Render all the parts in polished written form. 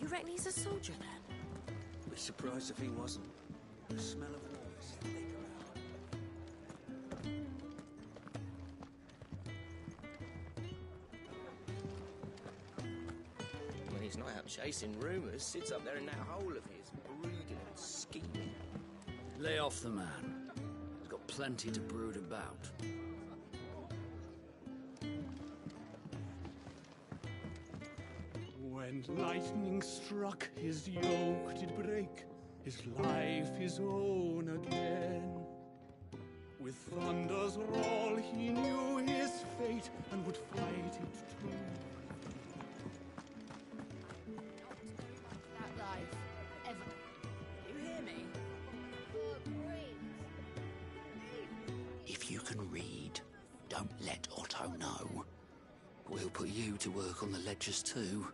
You reckon he's a soldier, then? Be surprised if he wasn't. The smell of war is thick around. When he's not out chasing rumours, sits up there in that hole of his, brooding and scheming. Lay off the man. He's got plenty to brood about. When lightning struck, his yoke did break, his life his own again. With thunder's roll he knew his fate, and would fight it too. That life, ever. You hear me? If you can read, don't let Otto know. We'll put you to work on the ledgers too.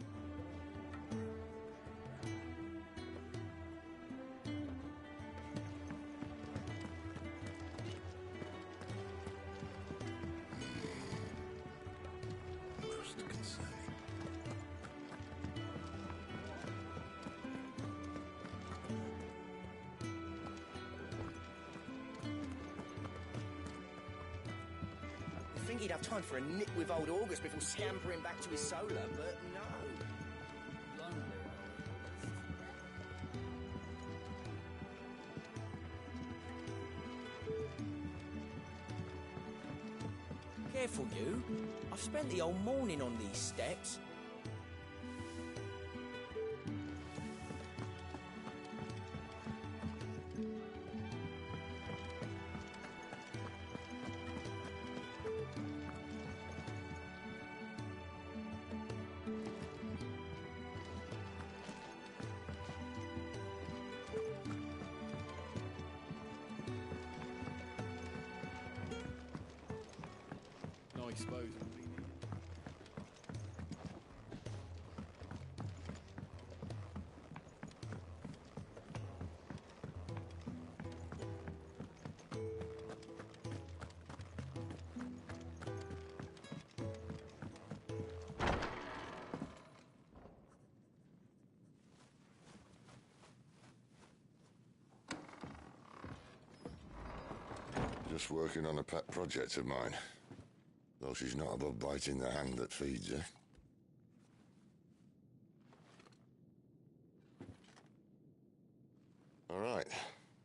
I think he'd have time for a nip with old August before scampering back to his solar, but no. Careful, you. I've spent the whole morning on these steps. Nice boat would be needed. Just working on a pet project of mine. Though she's not above biting the hand that feeds her. All right.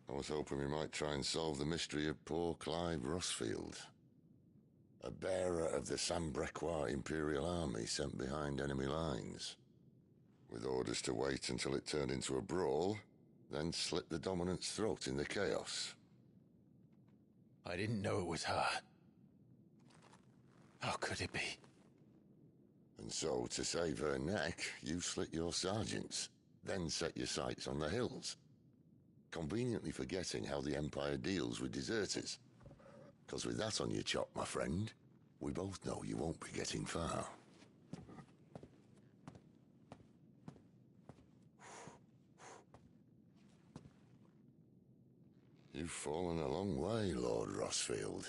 I was hoping we might try and solve the mystery of poor Clive Rossfield. A bearer of the Sambrequois Imperial Army sent behind enemy lines. With orders to wait until it turned into a brawl, then slit the dominant's throat in the chaos. I didn't know it was her. How could it be? And so, to save her neck, you slit your sergeants, then set your sights on the hills. Conveniently forgetting how the Empire deals with deserters. Because with that on your chop, my friend, we both know you won't be getting far. You've fallen a long way, Lord Rossfield.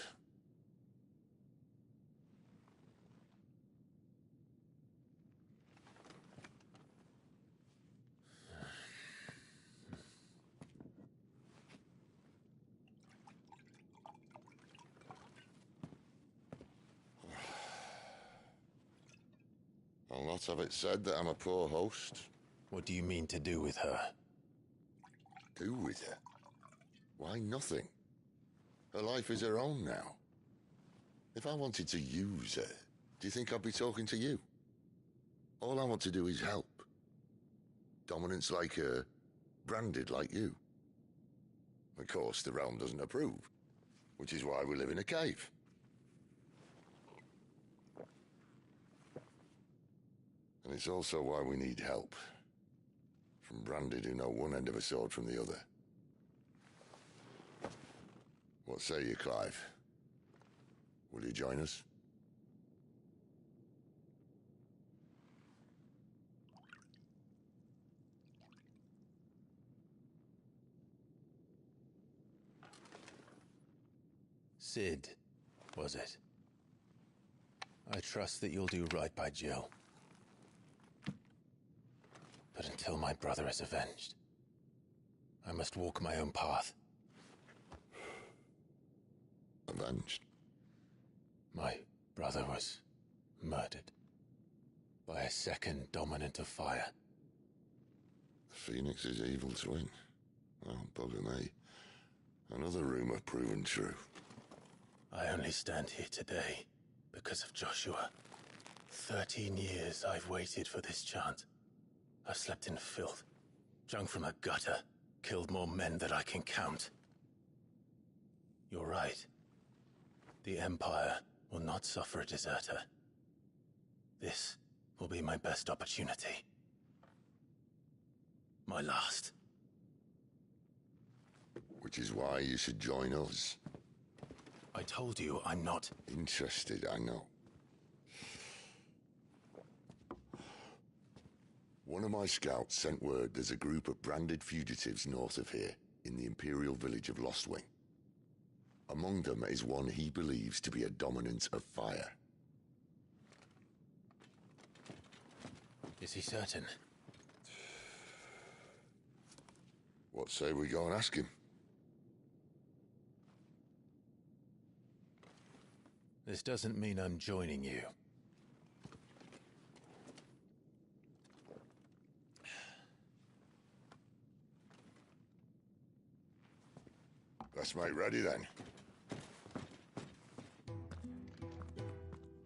I'll not have it said that I'm a poor host. What do you mean to do with her? Do with her? Why, nothing. Her life is her own now. If I wanted to use her, do you think I'd be talking to you? All I want to do is help. Dominants like her, branded like you. Of course, the realm doesn't approve, which is why we live in a cave. And it's also why we need help. From branded who know one end of a sword from the other. What say you, Clive? Will you join us? Sid, was it? I trust that you'll do right by Jill. But until my brother is avenged, I must walk my own path. Avenged? My brother was murdered by a second dominant of fire. Phoenix's evil twin. Oh, bugger me. Another rumor proven true. I only stand here today because of Joshua. 13 years I've waited for this chance. I've slept in filth, drunk from a gutter, killed more men than I can count. You're right. The Empire will not suffer a deserter. This will be my best opportunity. My last. Which is why you should join us. I told you I'm not Interested, I know. One of my scouts sent word there's a group of branded fugitives north of here, in the Imperial village of Lostwing. Among them is one he believes to be a dominant of fire. Is he certain? What say we go and ask him? This doesn't mean I'm joining you. Let's make ready then.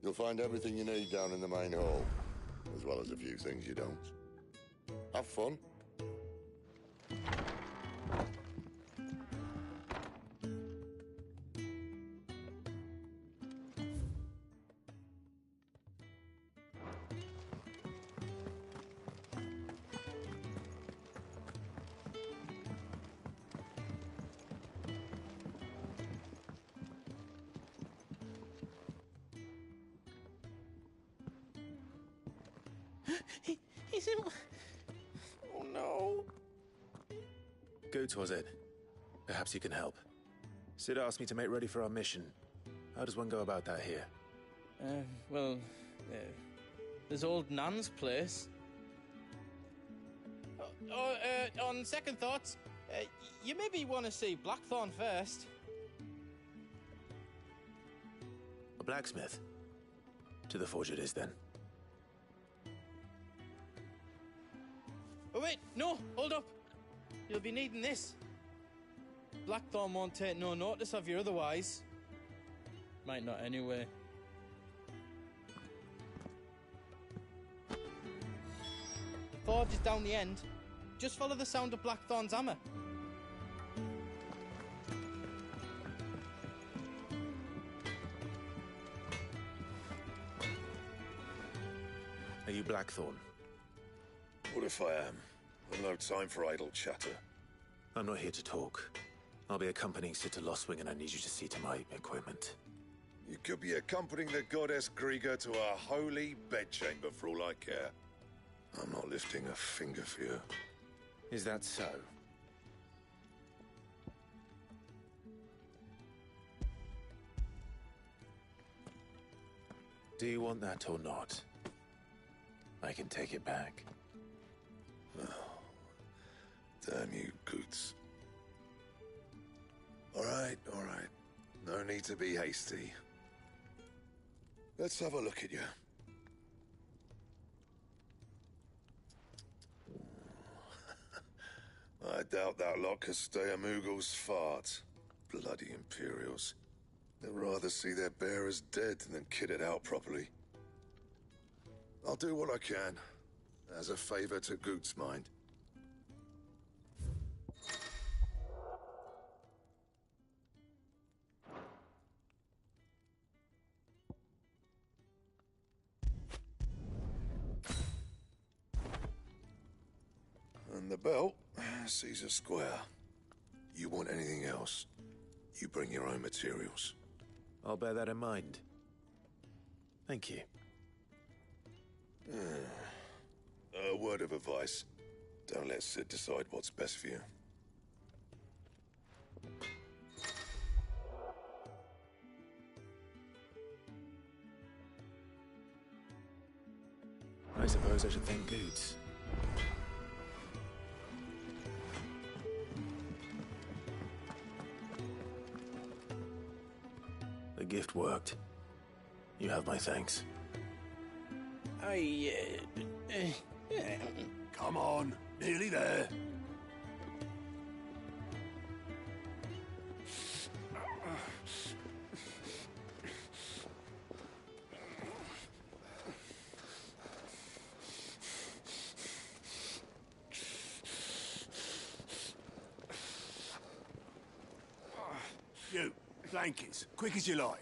You'll find everything you need down in the main hall, as well as a few things you don't. Have fun. He's in... Oh, no. Goots, was it? Perhaps you can help. Sid asked me to make ready for our mission. How does one go about that here? Well, there's old Nan's place. On second thoughts, you maybe want to see Blackthorn first. A blacksmith? To the forge it is, then. Oh, wait, no, hold up. You'll be needing this. Blackthorn won't take no notice of you otherwise. Might not anyway. The forge is down the end. Just follow the sound of Blackthorn's hammer. Are you Blackthorn? What if I am? I've no time for idle chatter. I'm not here to talk. I'll be accompanying Sid to Lostwing, and I need you to see to my equipment. You could be accompanying the goddess Grieger to a holy bedchamber for all I care. I'm not lifting a finger for you. Is that so? Do you want that or not? I can take it back. Damn you, Goots. All right. No need to be hasty. Let's have a look at you. I doubt that lot could stay a Moogle's fart. Bloody Imperials. They'd rather see their bearers dead than kitted out properly. I'll do what I can, as a favor to Goot's mind. And the belt, Caesar Square. You want anything else, you bring your own materials. I'll bear that in mind. Thank you. A word of advice. Don't let Sid decide what's best for you. I suppose I should thank Goots. The gift worked. You have my thanks. Come on, nearly there. You, blankets, quick as you like.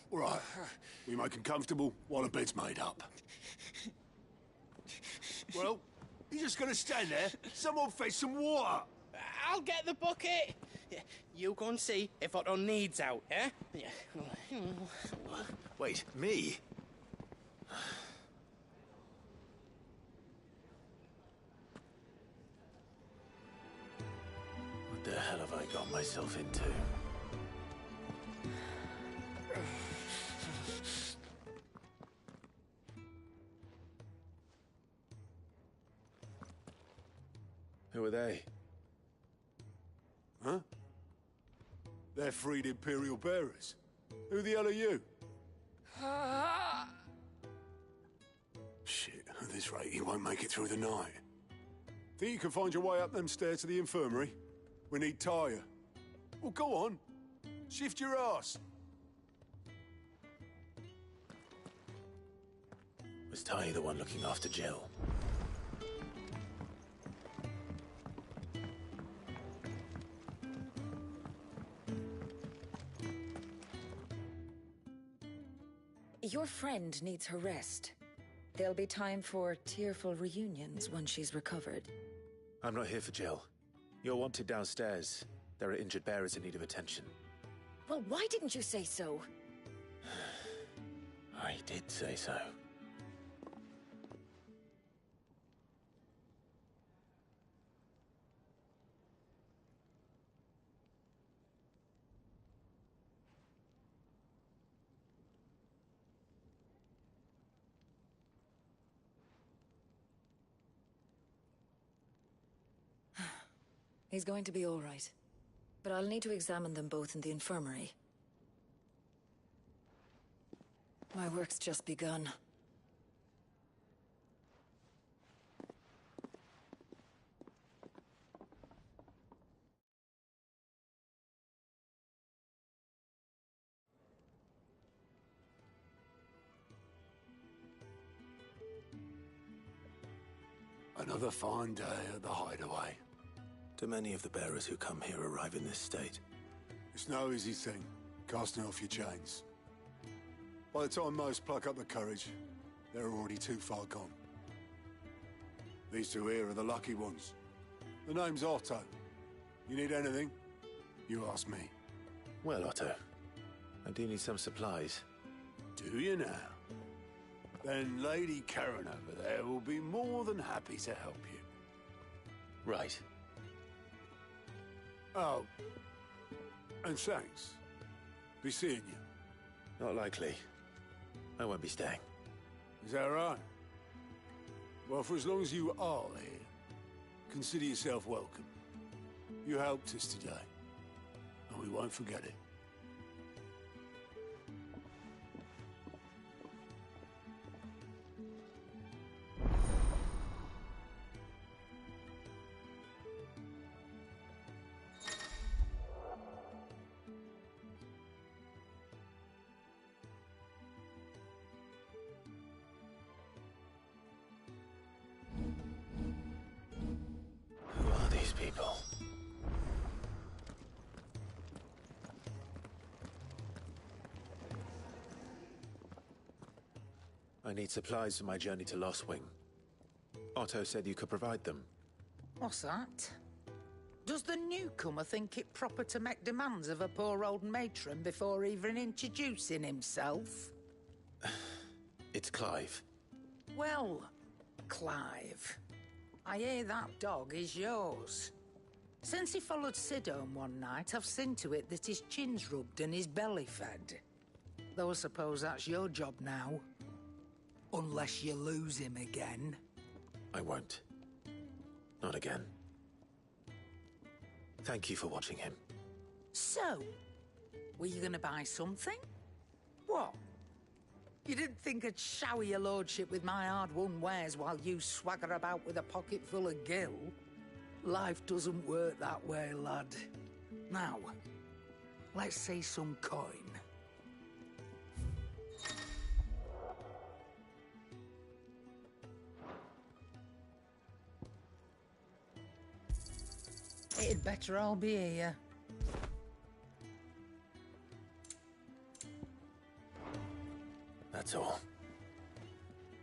All right, we make 'em comfortable while the bed's made up. Well, you just gonna stand there? Someone fetch some water. I'll get the bucket. You go and see if Otto needs out, eh? Wait, me? What the hell have I got myself into? Who are they? Huh? They're freed Imperial bearers. Who the hell are you? Shit, at this rate, you won't make it through the night. Think you can find your way up them stairs to the infirmary? We need Taya. Well, go on. Shift your ass. Was Ty the one looking after Jill? Your friend needs her rest. There'll be time for tearful reunions when she's recovered. I'm not here for Jill. You're wanted downstairs. There are injured bearers in need of attention. Well, why didn't you say so? I did say so. He's going to be all right. But I'll need to examine them both in the infirmary. My work's just begun. Another fine day at the hideaway. Do many of the bearers who come here arrive in this state? It's no easy thing, casting off your chains. By the time most pluck up the courage, they're already too far gone. These two here are the lucky ones. The name's Otto. You need anything, you ask me. Well, Otto, I do need some supplies. Do you now? Then Lady Karen over there will be more than happy to help you. Right. Oh, and thanks. Be seeing you. Not likely. I won't be staying. Is that right? Well, for as long as you are here, consider yourself welcome. You helped us today, and we won't forget it. Who are these people? I need supplies for my journey to Lost Wing. Otto said you could provide them. What's that? Does the newcomer think it proper to make demands of a poor old matron before even introducing himself? It's Clive. Well, Clive, I hear that dog is yours. Since he followed Sid home one night, I've seen to it that his chin's rubbed and his belly fed. Though I suppose that's your job now. Unless you lose him again. I won't. Not again. Thank you for watching him. So, were you gonna buy something? What? You didn't think I'd shower your lordship with my hard-won wares while you swagger about with a pocket full of gil? Life doesn't work that way, lad. Now, let's see some coin. It'd better all be here. That's all.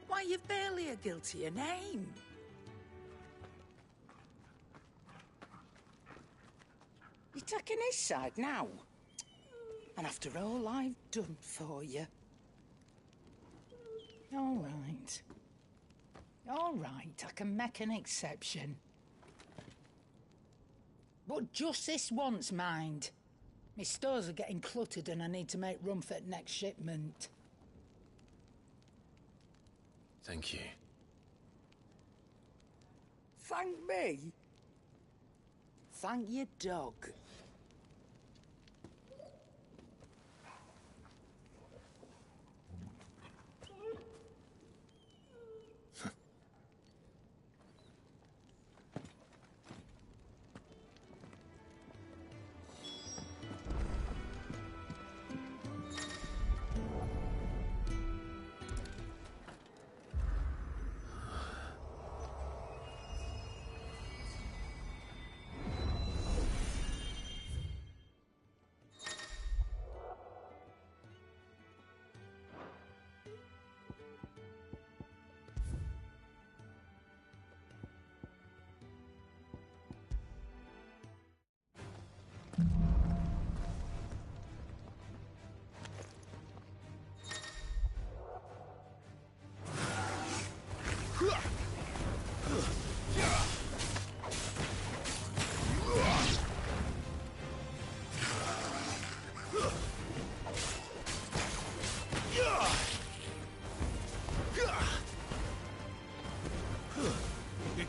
Why, you've barely a guiltier name. You're taking his side now? And after all I've done for you. All right. All right, I can make an exception. But just this once, mind. My stores are getting cluttered and I need to make room for the next shipment. Thank you. Thank me? Thank your dog.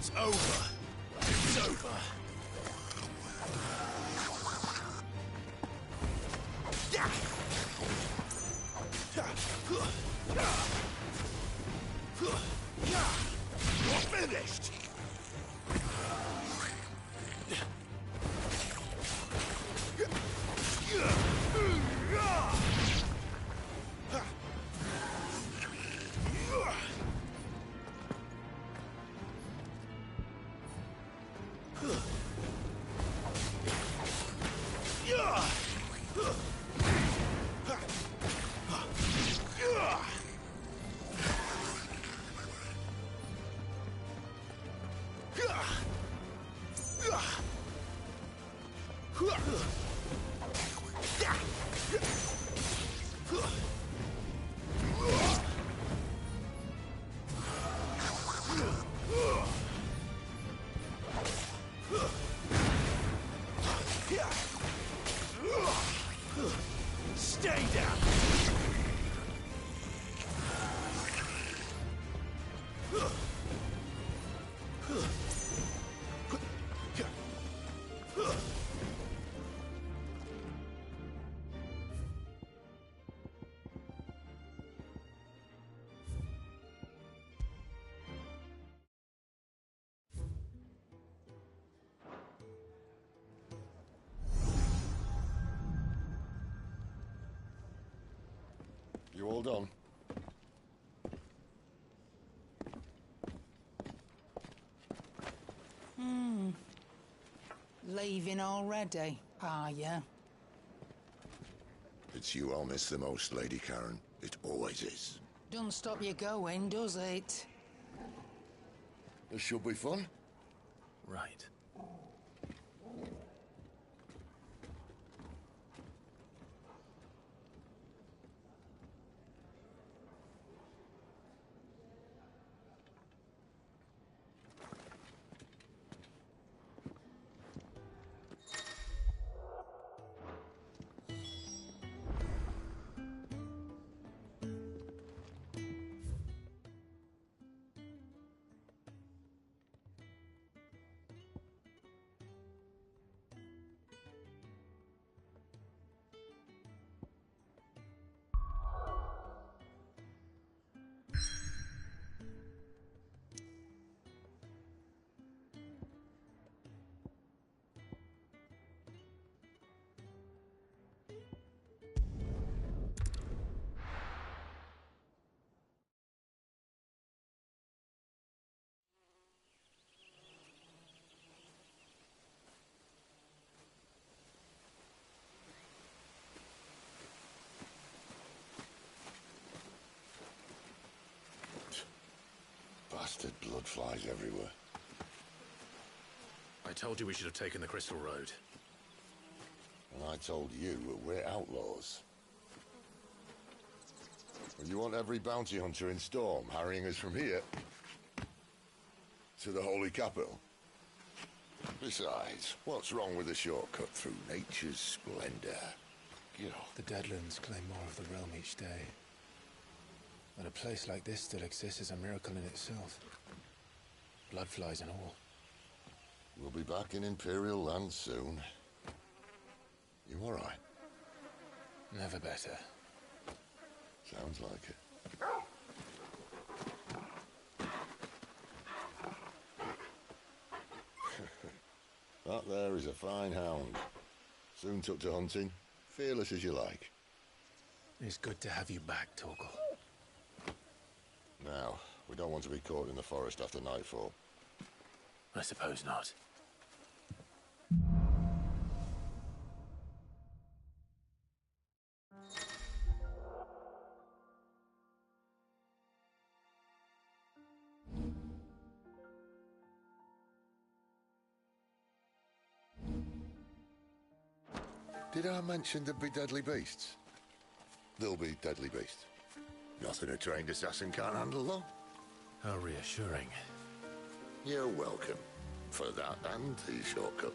It's over. It's over. You're finished. Stay down. You all done? Leaving already, are you? It's you I'll miss the most, Lady Karen. It always is. Don't stop you going, does it? This should be fun. Right. Blood flies everywhere. I told you we should have taken the Crystal Road. And I told you that we're outlaws. Well, you want every bounty hunter in Storm harrying us from here to the Holy Capital? Besides, what's wrong with a shortcut through nature's splendor? The Deadlands claim more of the realm each day. And a place like this still exists is a miracle in itself. Bloodflies and all. We'll be back in Imperial land soon. You all right? Never better. Sounds like it. That there is a fine hound. Soon took to hunting. Fearless as you like. It's good to have you back, Torgal. Now, we don't want to be caught in the forest after nightfall. I suppose not. Did I mention there'd be deadly beasts? There'll be deadly beasts. Nothing a trained assassin can't handle, though. How reassuring. You're welcome. For that and the shortcut.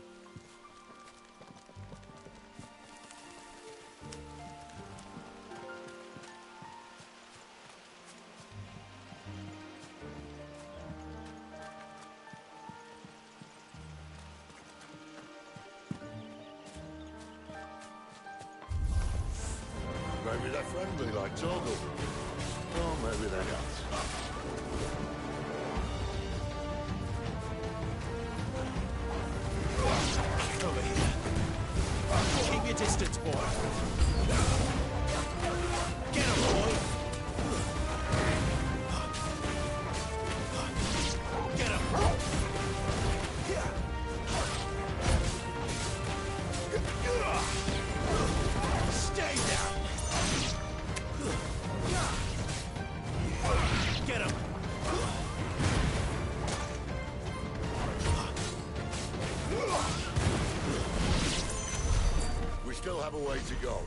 Maybe they're friendly like Torgal. Or maybe they're not. Over here. Keep your distance, boy. Get him, boy. Get him. Stay down. Get him. We still have a way to go.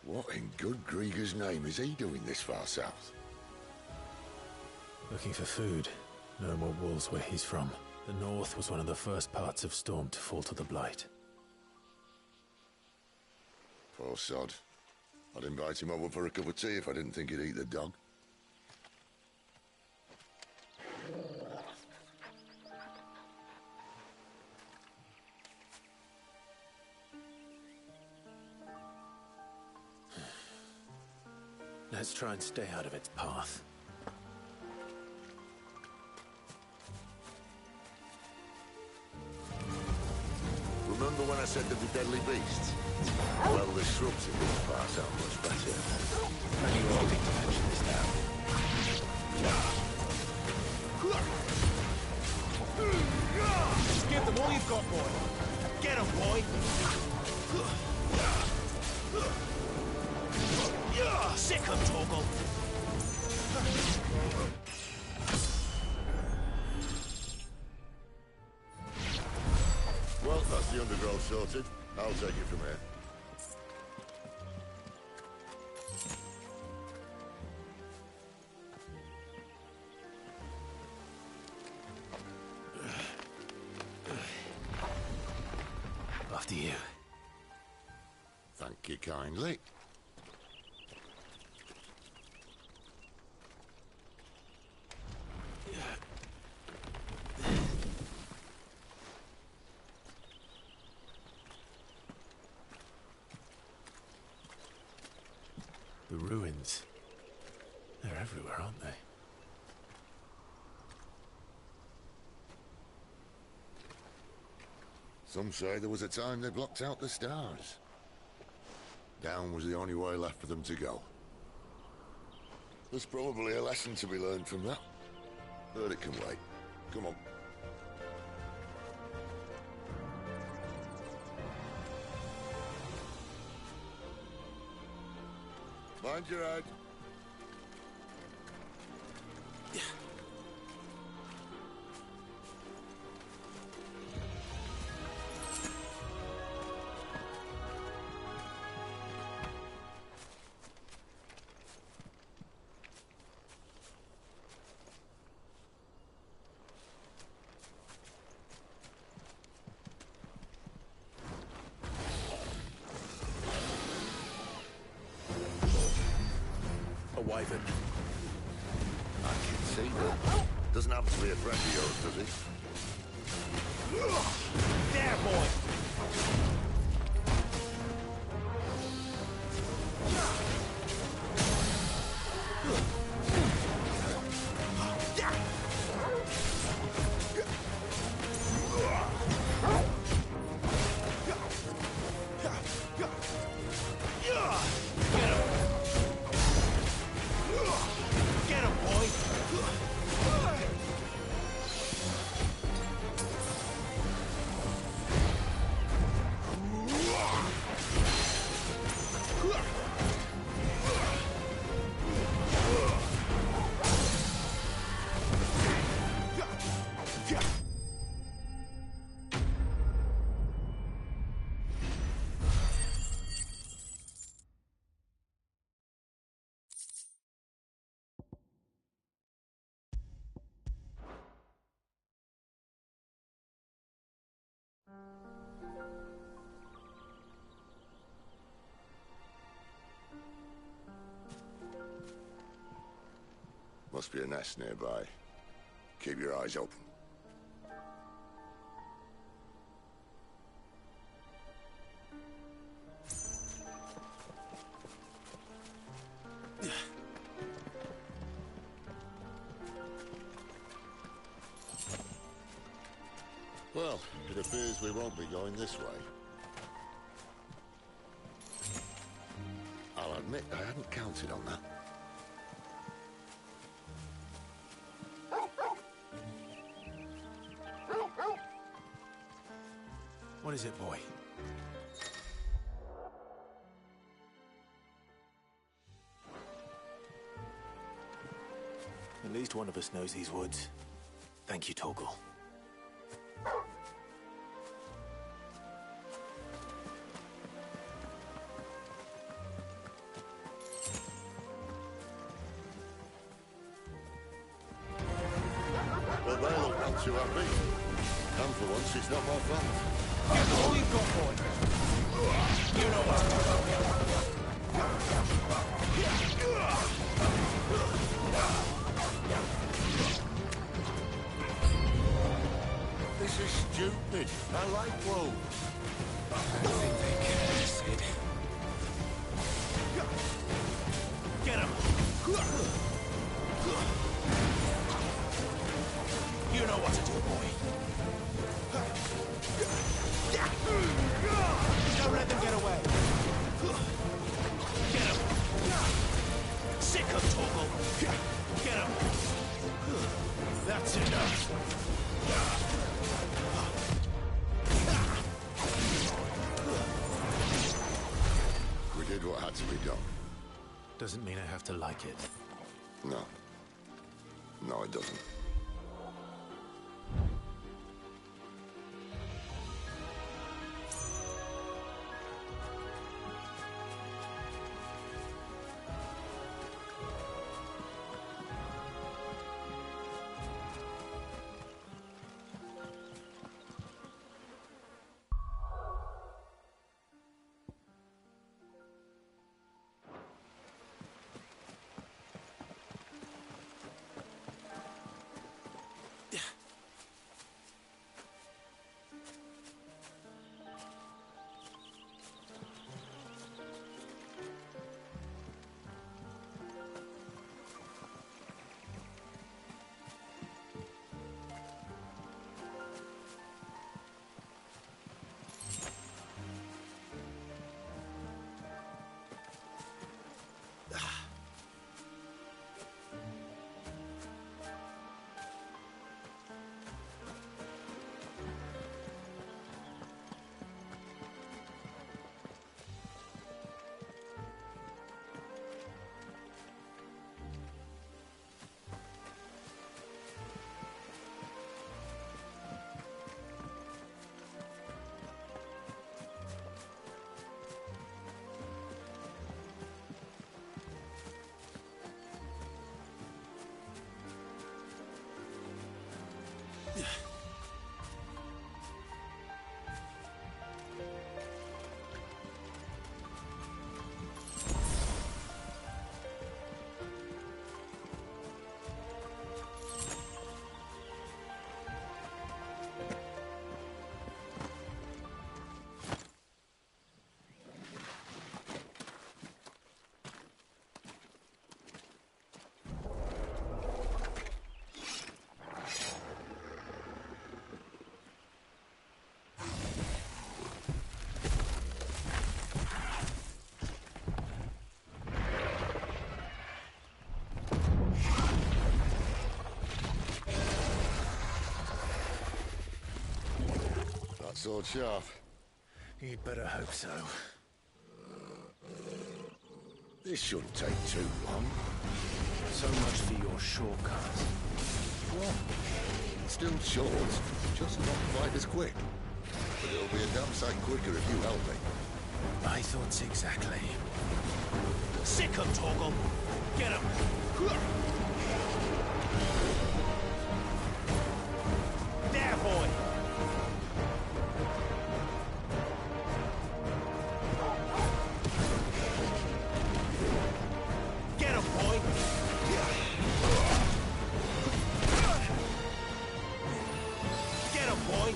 What in good Grieger's name is he doing this far south? Looking for food. No more wolves where he's from. The north was one of the first parts of Storm to fall to the Blight. Poor sod. I'd invite him over for a cup of tea if I didn't think he'd eat the dog. Let's try and stay out of its path. Remember when I said there'd be deadly beasts? Well, the shrubs in this part sound much better. And you all need to mention this now. Give them all you've got, boy. Get him, boy. Sick of Torgal. Well, that's the undergrowth sorted. I'll take it from here. After you. Thank you kindly. The ruins. They're everywhere, aren't they? Some say there was a time they blocked out the stars. Down was the only way left for them to go. There's probably a lesson to be learned from that. But it can wait. Come on. Mind your head. Wyvern. I can see that. Doesn't happen to be a friend of yours, does he? There, boy! Must be a nest nearby. Keep your eyes open. Well, it appears we won't be going this way. I'll admit I hadn't counted on that. What is it, boy? At least one of us knows these woods. Thank you, Torgal. Well, they look not too happy. And for once, it's not my fault. Get all you've got, boy! You know what? This is stupid. I like wolves. I think they care, Sid. Get him! You know what to do, boy. Don't let them get away. Get him! Sick of Torgal. Get him! That's enough. We did what had to be done. Doesn't mean I have to like it. No. No, it doesn't. sword sharp. You'd better hope so. This shouldn't take too long. So much for your shortcuts. What? Still short, just not quite as quick. But it'll be a damn sight quicker if you help me. My thoughts exactly. Sick him, Torgal. Get him. There, boy. Get him, boy. Get him, boy.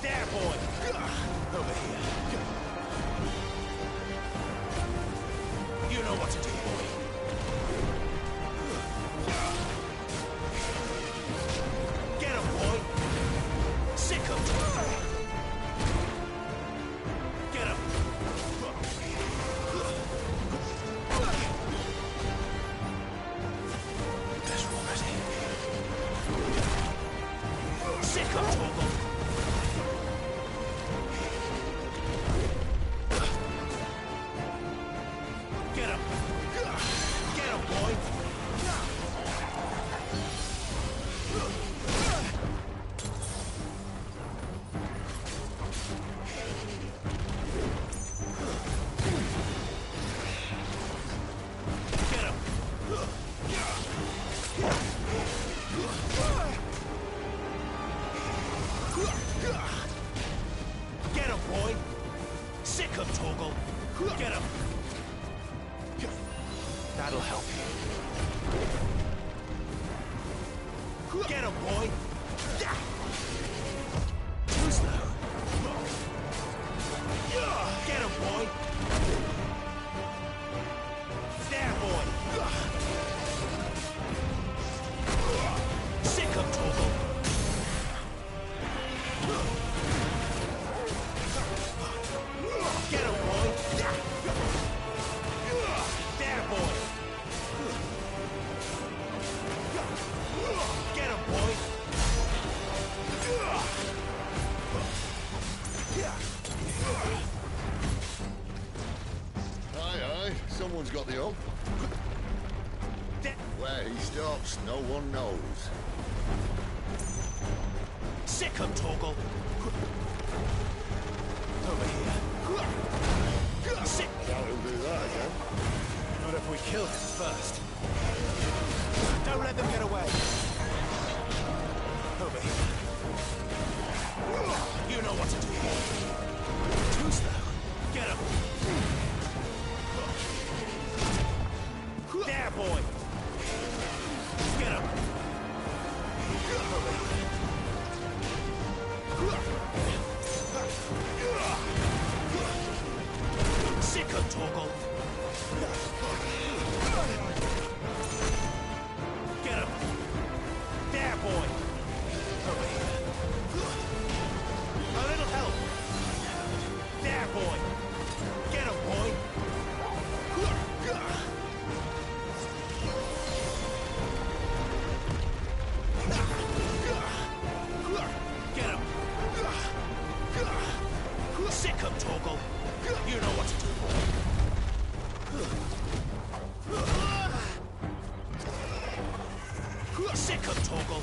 There, boy. Over here. You know what to do, boy. Get him, boy. Sick him. Get him. Better already. Sick him, Torgal. Get him! Get him, boy! Get him! Get him, boy! Sick him, Torgal! Get him! That'll help. Get him, boy! Too slow. Get him, boy! There, boy! Sick him, Torgal! Get him, boy! There, boy! Get him, boy! Aye, aye, someone's got the up. Where he stops, no one knows. Sick him, Torgal! Over here. Sick! Doubt he'll do that again. Not if we kill him first. Don't let them get away. Over here. You know what to do. Too slow. Get him. There, boy. Get him. Over here. Sick him, Torgal. Get him. There, boy. Over here. A little help. There, boy. Get him, boy. Get him. Sick him, Torgal. You know what to do. Sick him, Torgal.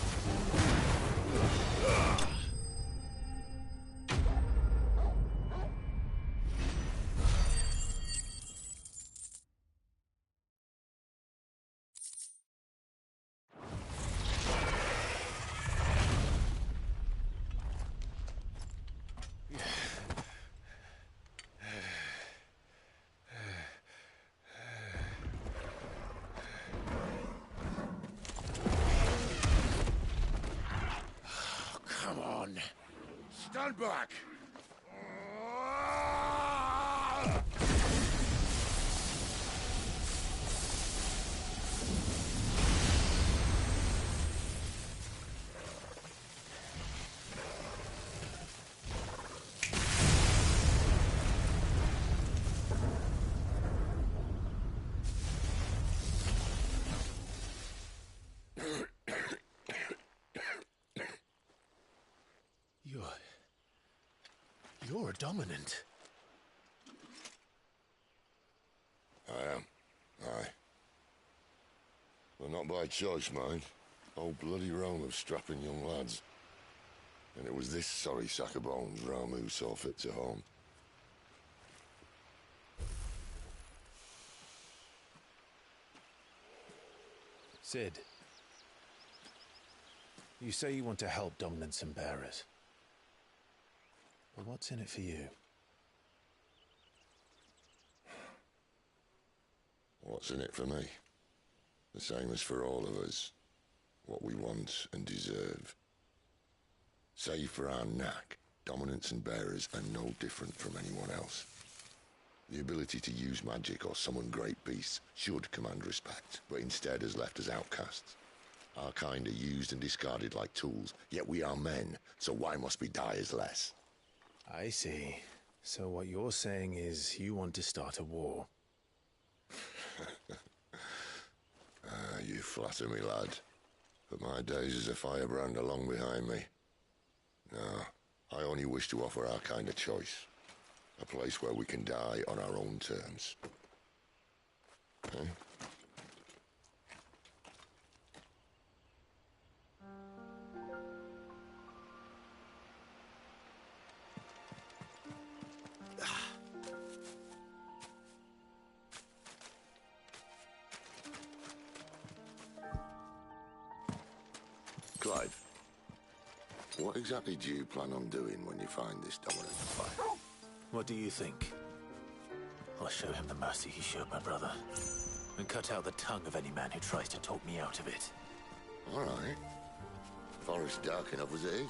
Stand back! dominant. I am. Aye. But not by choice, mind. Whole bloody realm of strapping young lads. And it was this sorry sack of bones Ramu saw fit to home. Sid, you say you want to help dominants and bearers. But what's in it for you? What's in it for me? The same as for all of us. What we want and deserve. Save for our knack, dominants and bearers are no different from anyone else. The ability to use magic or summon great beasts should command respect, but instead has left us outcasts. Our kind are used and discarded like tools, yet we are men, so why must we die as less? I see. So what you're saying is you want to start a war. You flatter me, lad. But my days as a firebrand are long behind me. No, I only wish to offer our kind a choice. A place where we can die on our own terms. Okay? Clive, what exactly do you plan on doing when you find this dominant fire? What do you think? I'll show him the mercy he showed my brother, and cut out the tongue of any man who tries to talk me out of it. All right. Forest dark enough as it is.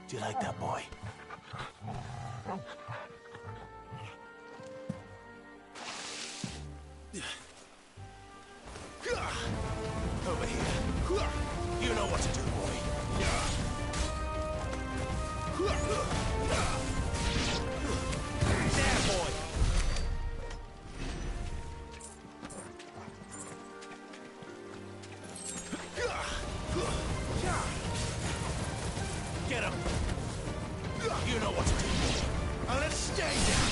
Do you like that, boy? Over here. You know what to do, boy. There, boy. Get him. You know what to do. Now let's stay down.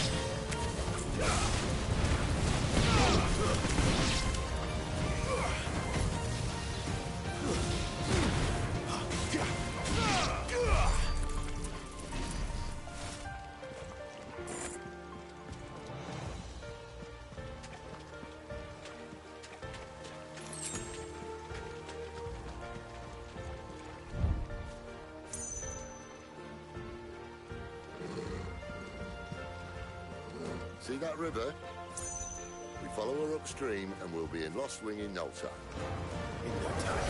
See that river? We follow her upstream and we'll be in Lost Wing in no time. In no time.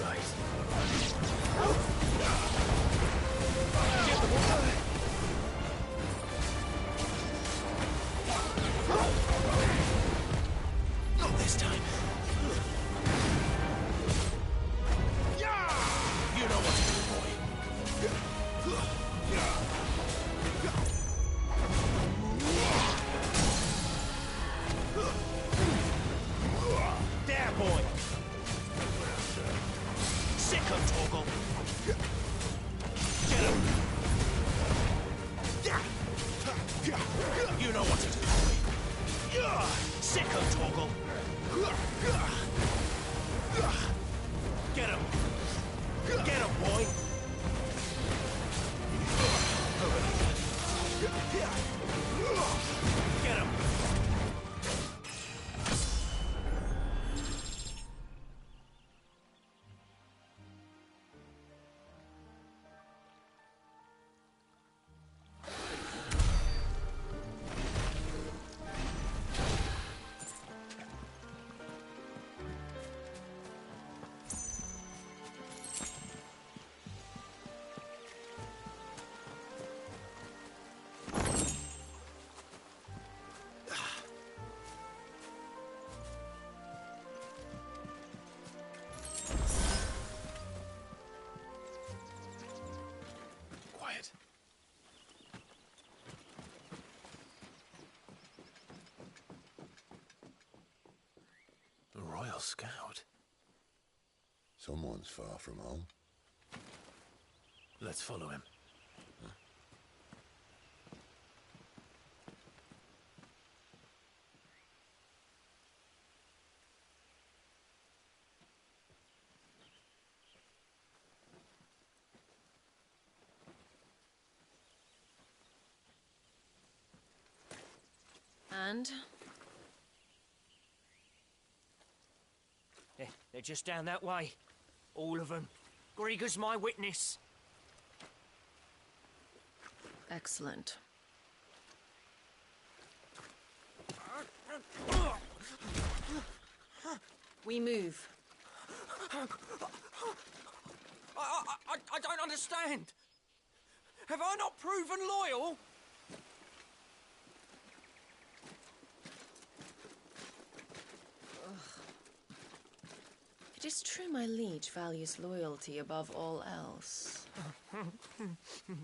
Right. Get the water! Not this time. You know what to do, boy. There, boy! Sicko toggle! Get him! You know what to do, boy. Sicko toggle! Get him! Get him, boy! Over here. Get him! Scout. Someone's far from home. Let's follow him. And? They're just down that way. All of them. Grieger's my witness. Excellent. We move. I don't understand. Have I not proven loyal? It is true my liege values loyalty above all else.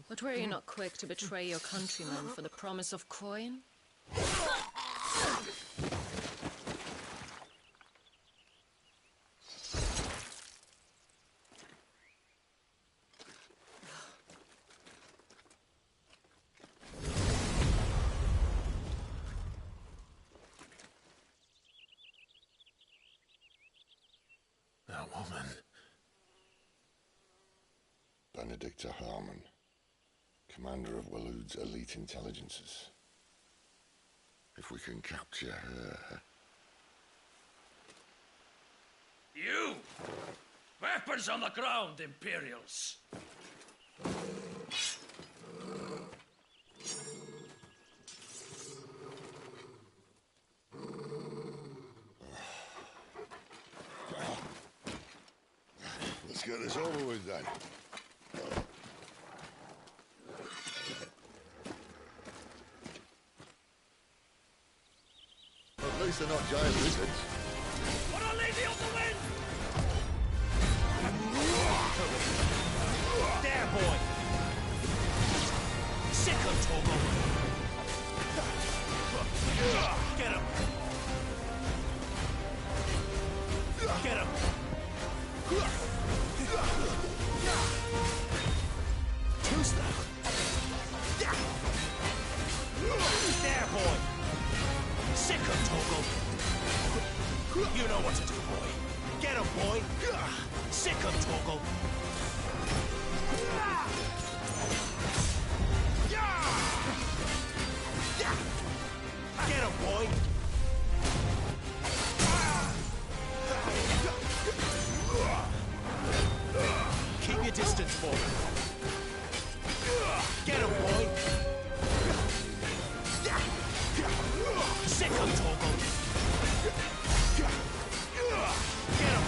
But were you not quick to betray your countrymen for the promise of coin? That woman. Benedicta Harmon, commander of Waloed's elite intelligences. If we can capture her... You! Weapons on the ground, Imperials! Let's get this over with then. At least they're not giant lizards. What a lady of the wind! There, boy! Second, Togo! Get him! Get him! Who's that? There, boy! Second, Togo! You know what to do, boy. Get him, boy! Second, Togo! Get him, boy! Keep your distance, boy. Get him, boy! Second, Togo! Get him!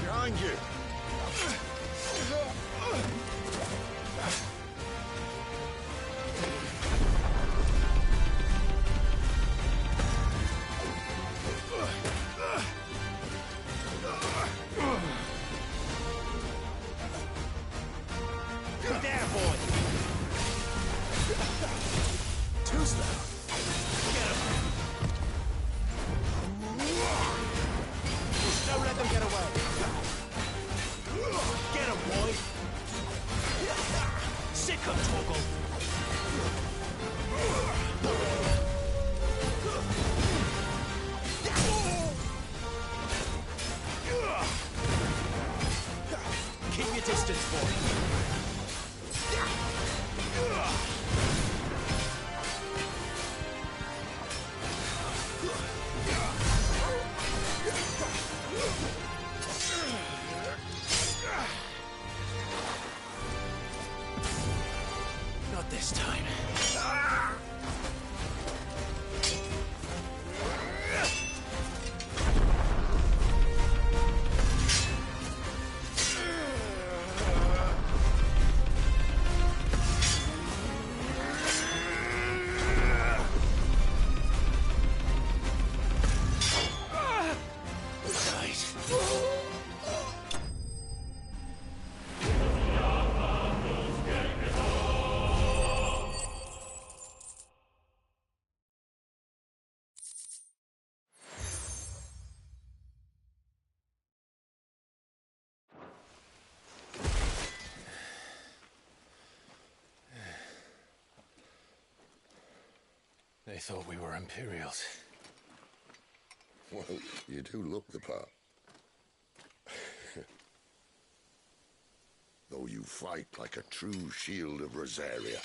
Behind you! There, boy! Two's left. Get him! Don't let them get away! Get him, boy! Sick him, Toggle! Keep your distance, boy! Not this time. They thought we were Imperials. Well, you do look the part. Though you fight like a true shield of Rosaria.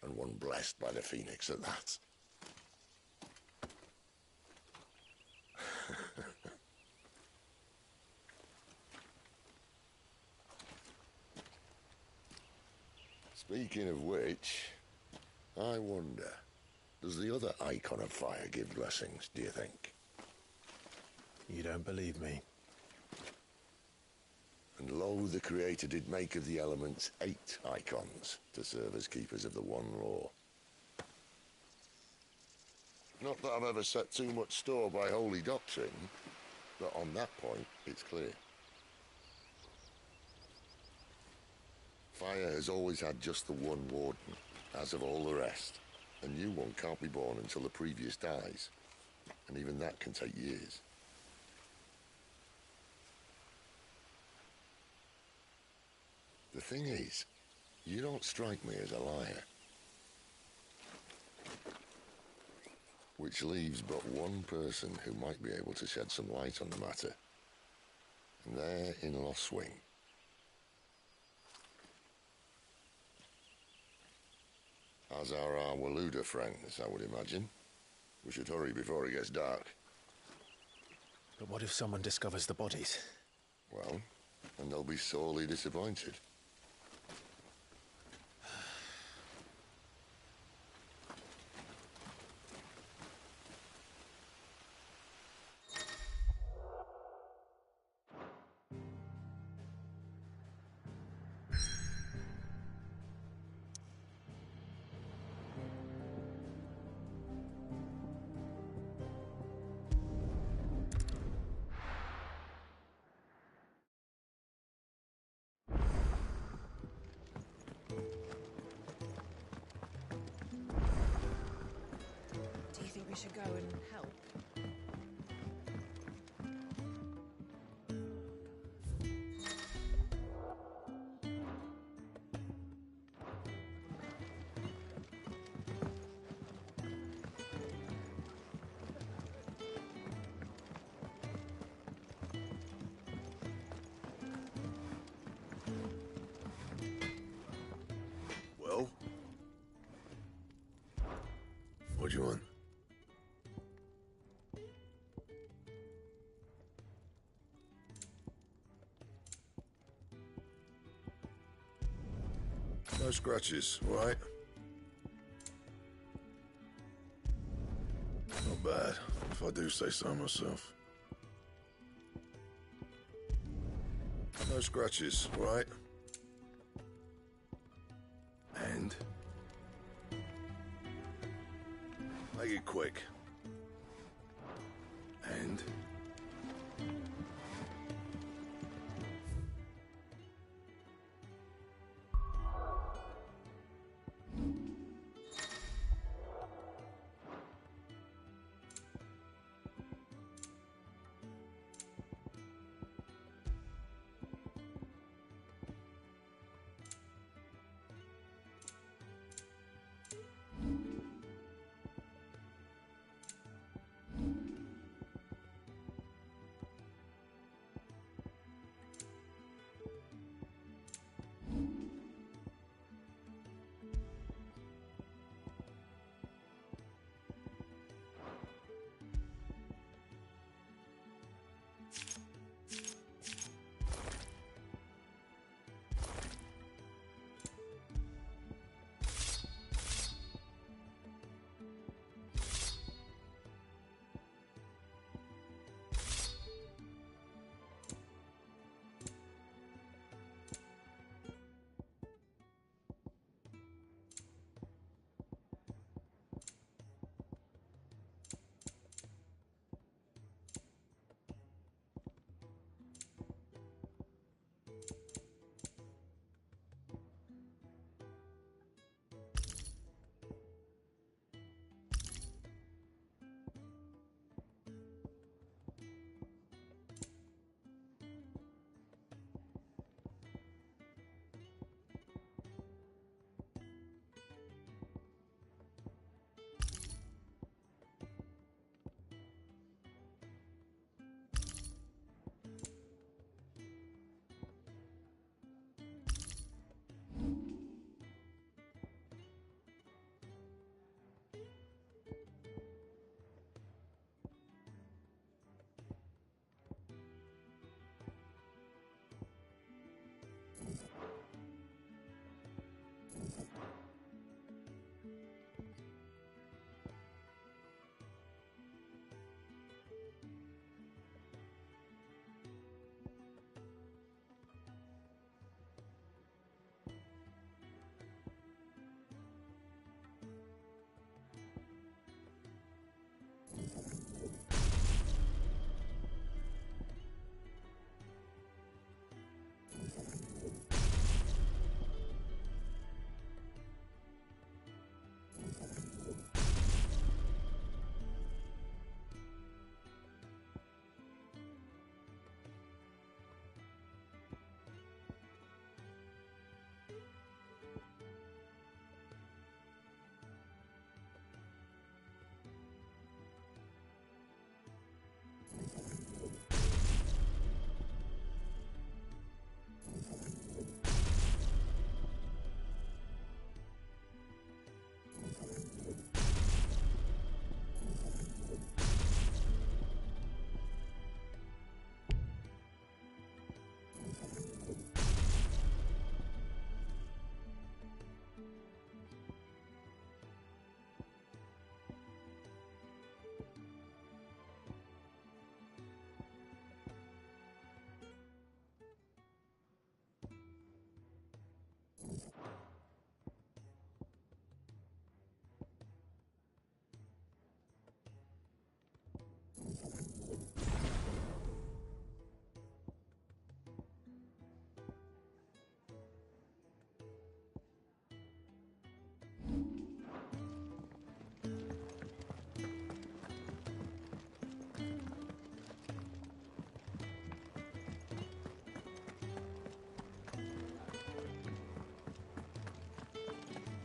And one blessed by the Phoenix at that. Speaking of which, I wonder, does the other Icon of Fire give blessings, do you think? You don't believe me? And lo, the Creator did make of the elements 8 icons to serve as keepers of the one law. Not that I've ever set too much store by holy doctrine, but on that point, it's clear. Fire has always had just the one warden, as of all the rest. A new one can't be born until the previous dies, and even that can take years. The thing is, you don't strike me as a liar. Which leaves but one person who might be able to shed some light on the matter. And they're in Lost Swing. As are our Waluda friends, I would imagine. We should hurry before it gets dark. But what if someone discovers the bodies? Well, and they'll be sorely disappointed. Do you think we should go and help? Well? What do you want? No scratches, all right? Not bad, if I do say so myself. No scratches, all right? And? Make it quick. And?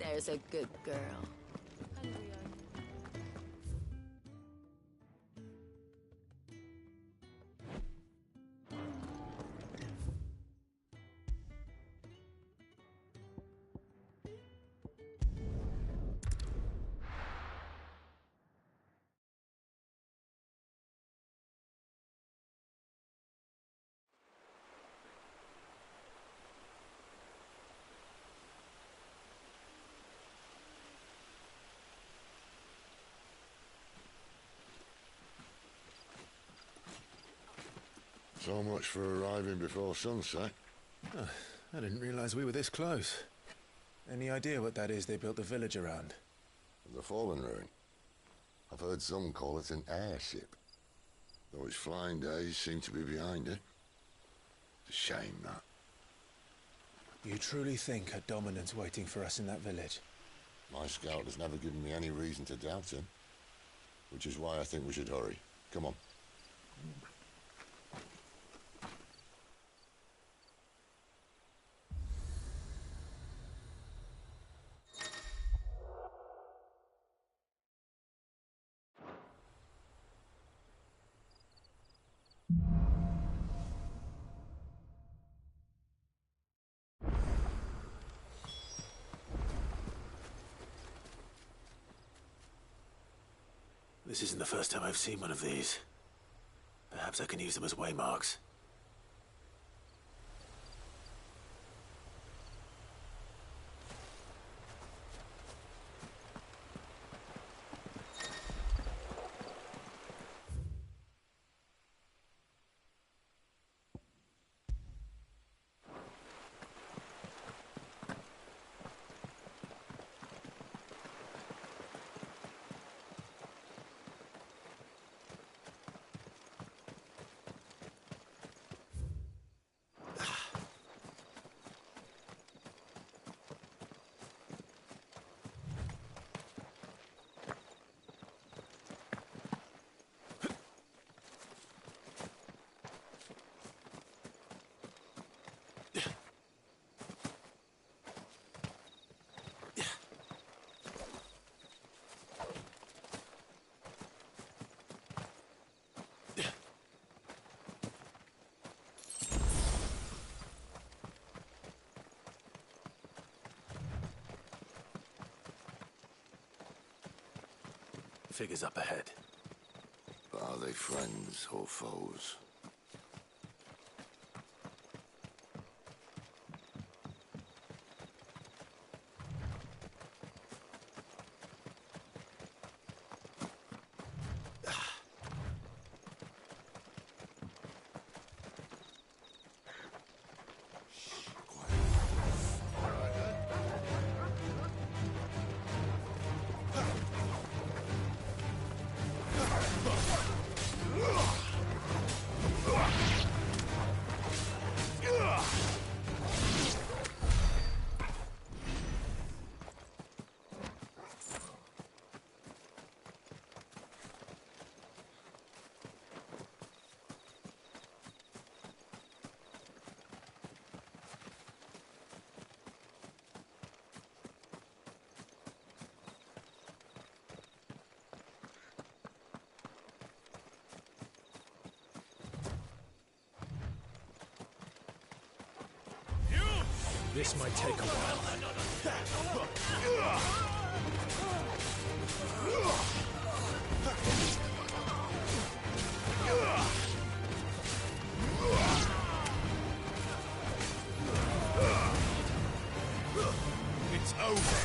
There's a good girl. So much for arriving before sunset. Oh, I didn't realize we were this close. Any idea what that is they built the village around? The Fallen Ruin. I've heard some call it an airship. Though its flying days seem to be behind it. It's a shame, that. You truly think a dominant's waiting for us in that village? My scout has never given me any reason to doubt him. Which is why I think we should hurry. Come on. This isn't the first time I've seen one of these. Perhaps I can use them as waymarks. Figures up ahead. But are they friends or foes? This might take a while. It's over.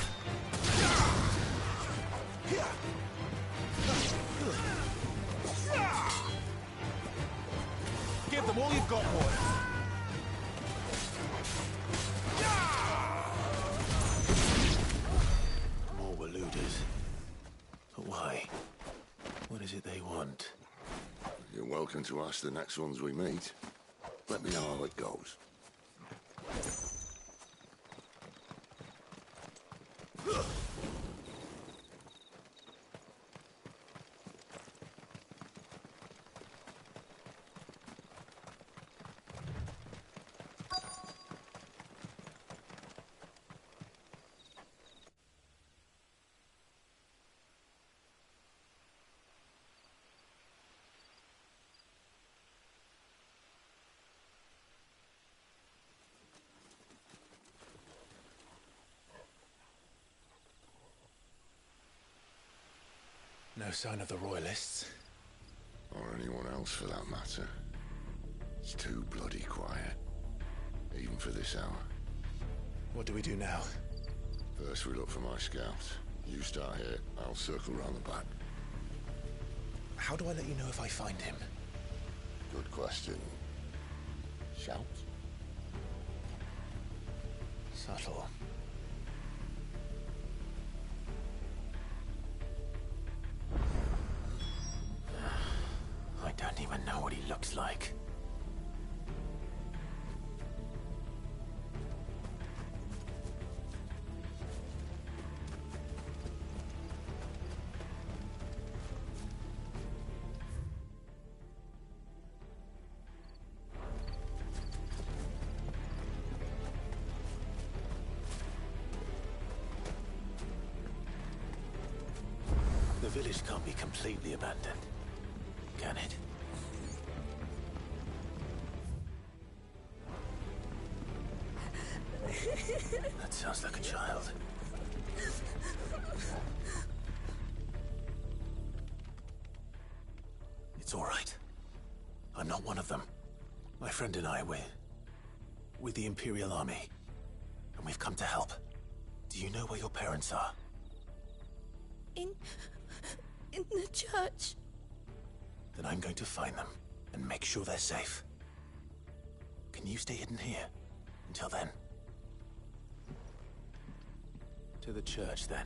Give them all you've got, boy. Welcome to ask the next ones we meet. Let me know how it goes. No sign of the Royalists. Or anyone else for that matter. It's too bloody quiet. Even for this hour. What do we do now? First we look for my scouts. You start here, I'll circle round the back. How do I let you know if I find him? Good question. Shout? Subtle. I don't even know what he looks like. The village can't be completely abandoned, can it? That sounds like a child. It's all right. I'm not one of them. My friend and I, we're with the Imperial Army, and we've come to help. Do you know where your parents are? In the church. Then I'm going to find them and make sure they're safe. Can you stay hidden here until then? To the church, then.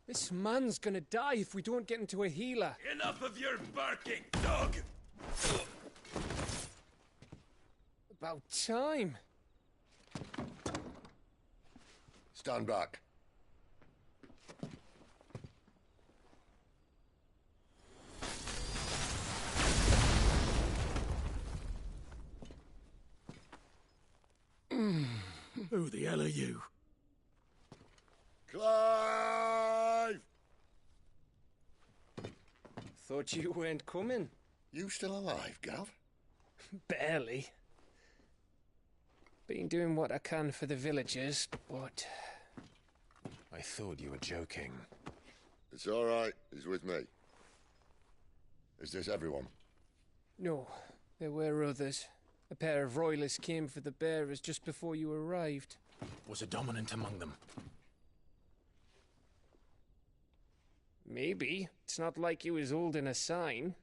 This man's gonna die if we don't get into a healer. Enough of your barking, dog! About time. Stand back. Who the hell are you? Clive! Thought you weren't coming. You still alive, Gav? Barely. Been doing what I can for the villagers, but... I thought you were joking. It's all right. He's with me. Is this everyone? No, there were others. A pair of royalists came for the bearers just before you arrived. Was a dominant among them? Maybe. It's not like he was holding a sign.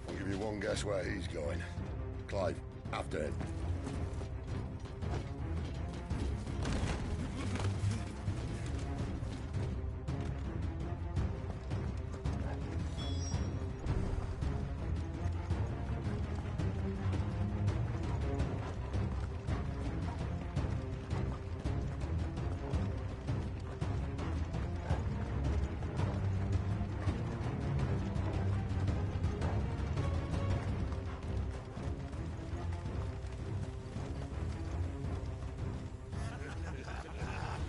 I'll give you one guess where he's going. Clive, after him.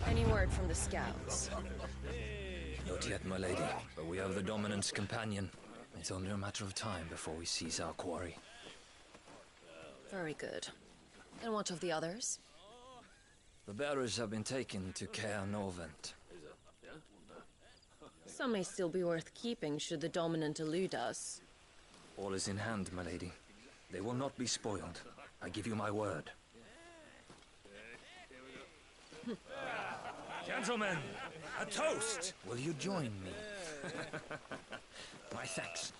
Any word from the scouts? Not yet, my lady, but we have the Dominant's companion. It's only a matter of time before we seize our quarry. Very good. And what of the others? The bearers have been taken to Caer Novent. Some may still be worth keeping should the Dominant elude us. All is in hand, my lady. They will not be spoiled. I give you my word. Gentlemen, a toast! Will you join me? My thanks.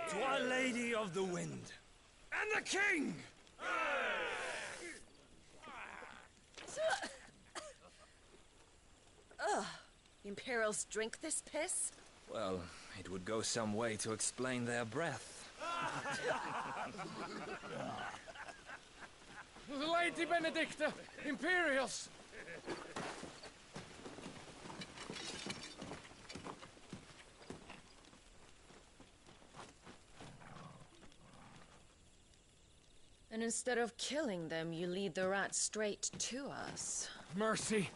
To Our Lady of the Wind. And the King! Ugh. Imperials drink this piss? Well, it would go some way to explain their breath. Lady Benedicta! Imperials! And instead of killing them, you lead the rats straight to us. Mercy!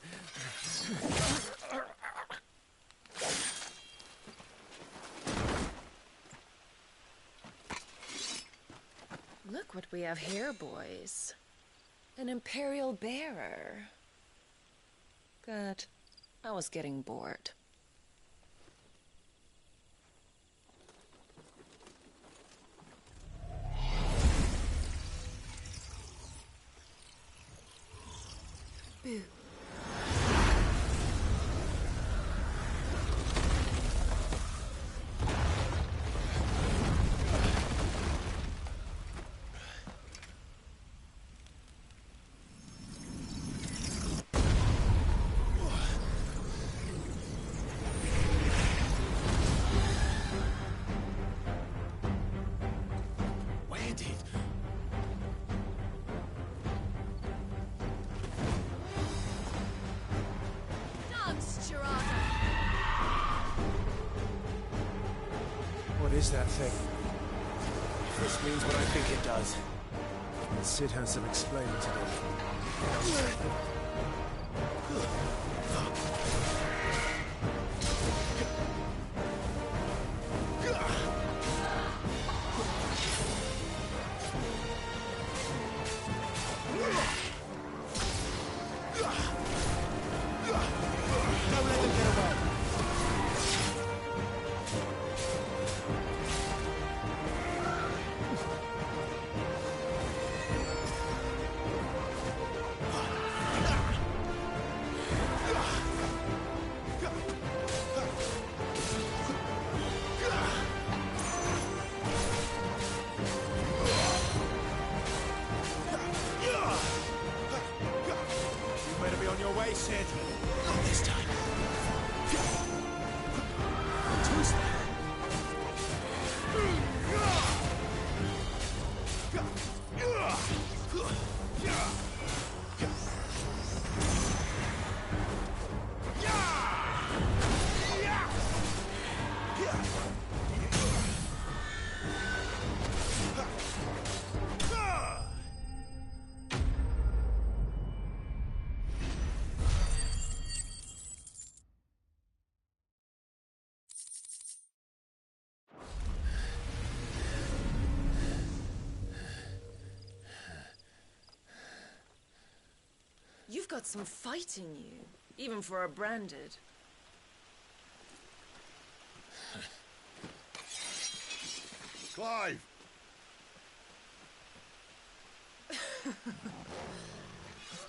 Look what we have here, boys. An Imperial bearer. Good. I was getting bored. Boo. Where did... What is that thing? If this means what I think it does, then Sid has some explaining to do. Don't let them get away. You better be on your way, Sid. Not this time. Who's that? You've got some fight in you, even for a branded. Clive!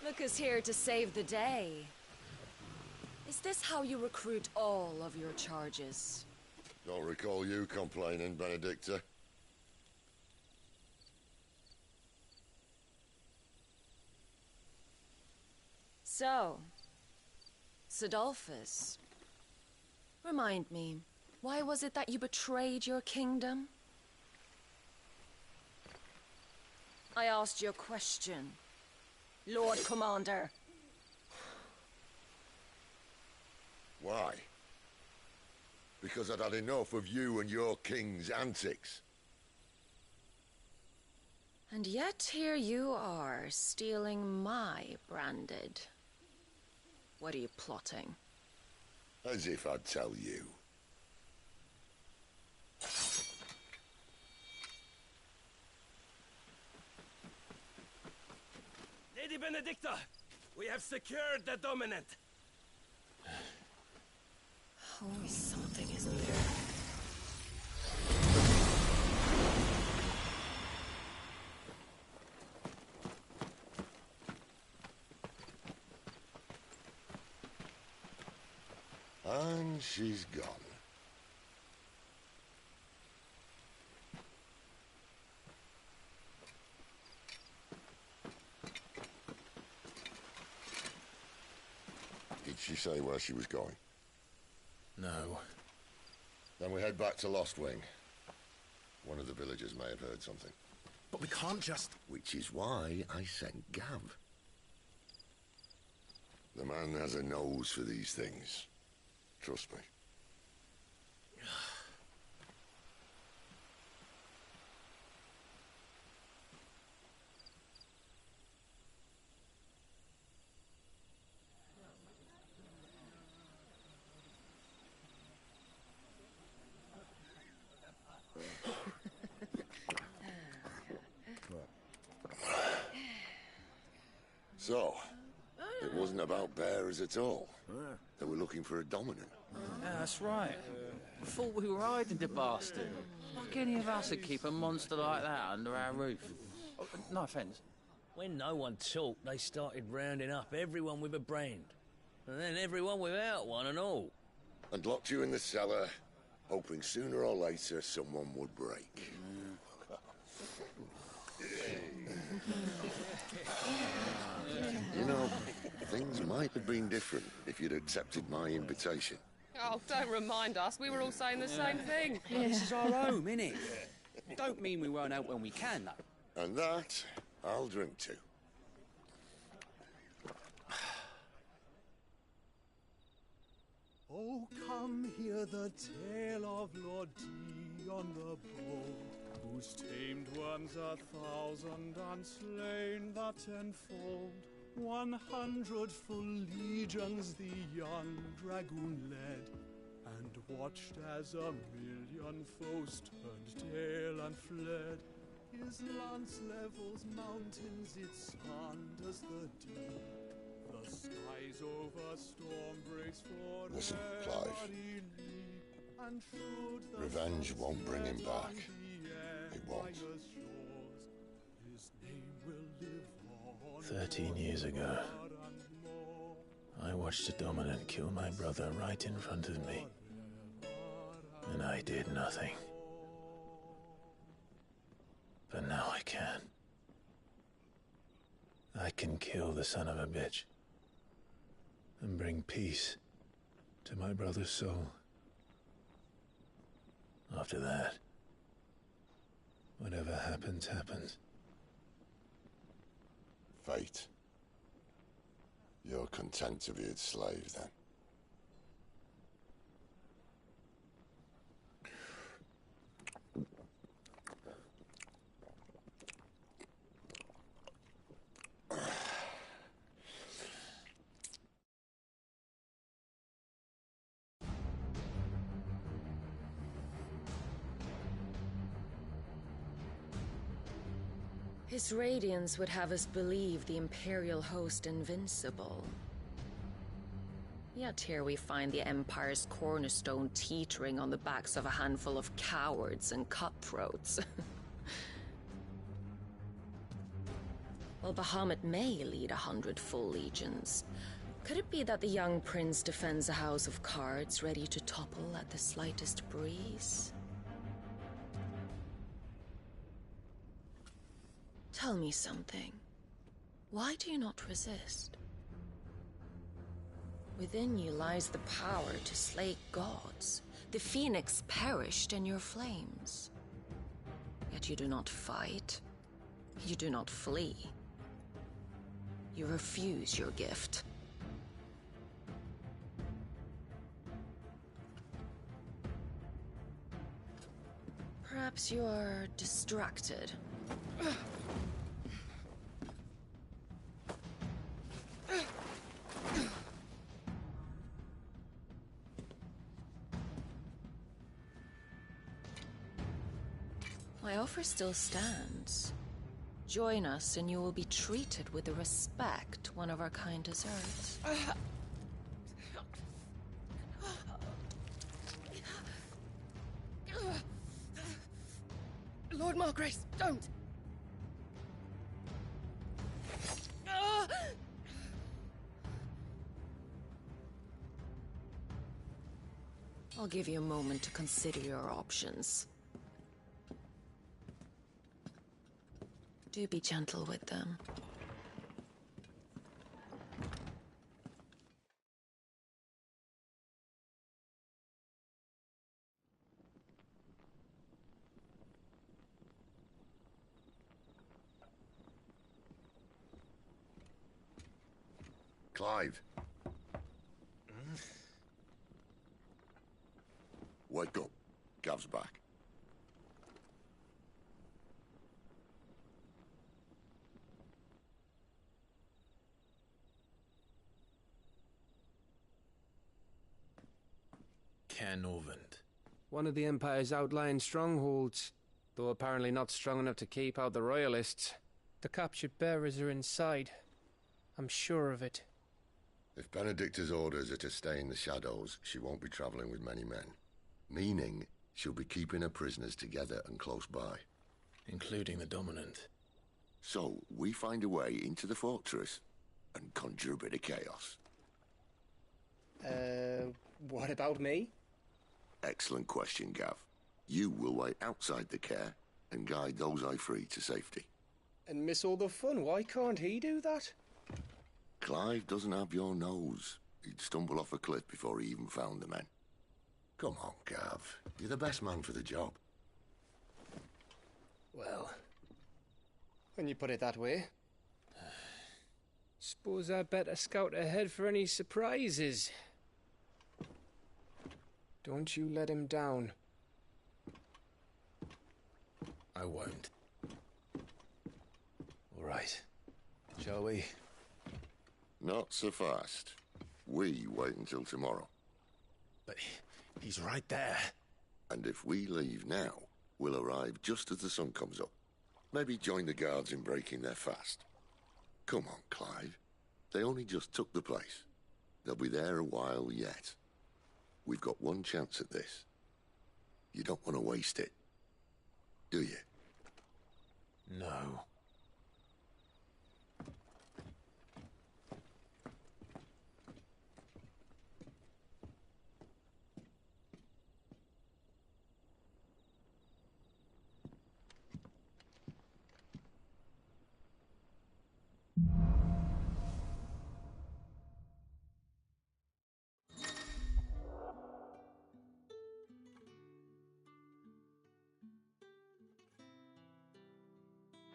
Look who's here to save the day. Is this how you recruit all of your charges? Don't recall you complaining, Benedicta. So, Sidolphus, remind me, why was it that you betrayed your kingdom? I asked you a question, Lord Commander. Why? Because I'd had enough of you and your king's antics. And yet here you are, stealing my branded. What are you plotting? As if I'd tell you. Lady Benedicta, we have secured the dominant. Always something, isn't there? And she's gone. she say where she was going? No. Then we head back to Lost Wing. One of the villagers may have heard something. But we can't just... Which is why I sent Gav. The man has a nose for these things. Trust me. So, it wasn't about bearers at all. They were looking for a dominant. Yeah, that's right. Thought we were hiding the bastard. Like any of us would keep a monster like that under our roof. Oh, no offence. When no one talked, they started rounding up everyone with a brand. And then everyone without one and all. And locked you in the cellar, hoping sooner or later someone would break. You know, things might have been different if you'd accepted my invitation. Oh, don't remind us. We were all saying the same thing. This is our home, innit? Don't mean we won't help when we can, though. And that, I'll drink to. Oh, come hear the tale of Lord D on the bold, who's tamed ones 1,000 and slain the tenfold. 100 full legions the young dragoon led, and watched as 1,000,000 foes turned tail and fled. His lance levels mountains, it sanders the deep. The skies over storm breaks for Listen, Clive. Revenge won't bring him back. It won't. 13 years ago, I watched a dominant kill my brother right in front of me. And I did nothing. But now I can. I can kill the son of a bitch. And bring peace to my brother's soul. After that, whatever happens, happens. Fate. You're content to be its slave, then? His radiance would have us believe the Imperial host invincible. Yet here we find the Empire's cornerstone teetering on the backs of a handful of cowards and cutthroats. While Bahamut may lead 100 full legions, could it be that the young prince defends a house of cards ready to topple at the slightest breeze? Tell me something. Why do you not resist? Within you lies the power to slay gods. The phoenix perished in your flames. Yet you do not fight. You do not flee. You refuse your gift. Perhaps you are distracted. My offer still stands. Join us and you will be treated with the respect one of our kind deserves. Lord Margrace, don't! I'll give you a moment to consider your options. Do be gentle with them. Clive. Wake up. Gav's back. Canorvent. One of the Empire's outlying strongholds, though apparently not strong enough to keep out the Royalists. The captured bearers are inside. I'm sure of it. If Benedicta's orders are to stay in the shadows, she won't be traveling with many men. Meaning, she'll be keeping her prisoners together and close by. Including the Dominant. So, we find a way into the fortress and conjure a bit of chaos. What about me? Excellent question, Gav. You will wait outside the care and guide those I free to safety. And miss all the fun. Why can't he do that? Clive doesn't have your nose. He'd stumble off a cliff before he even found the men. Come on, Gav. You're the best man for the job. Well, when you put it that way. Suppose I'd better scout ahead for any surprises. Don't you let him down. I won't. All right. Shall we? Not so fast. We wait until tomorrow. But he's right there. And if we leave now, we'll arrive just as the sun comes up. Maybe join the guards in breaking their fast. Come on, Clive. They only just took the place. They'll be there a while yet. We've got one chance at this. You don't want to waste it, do you? No.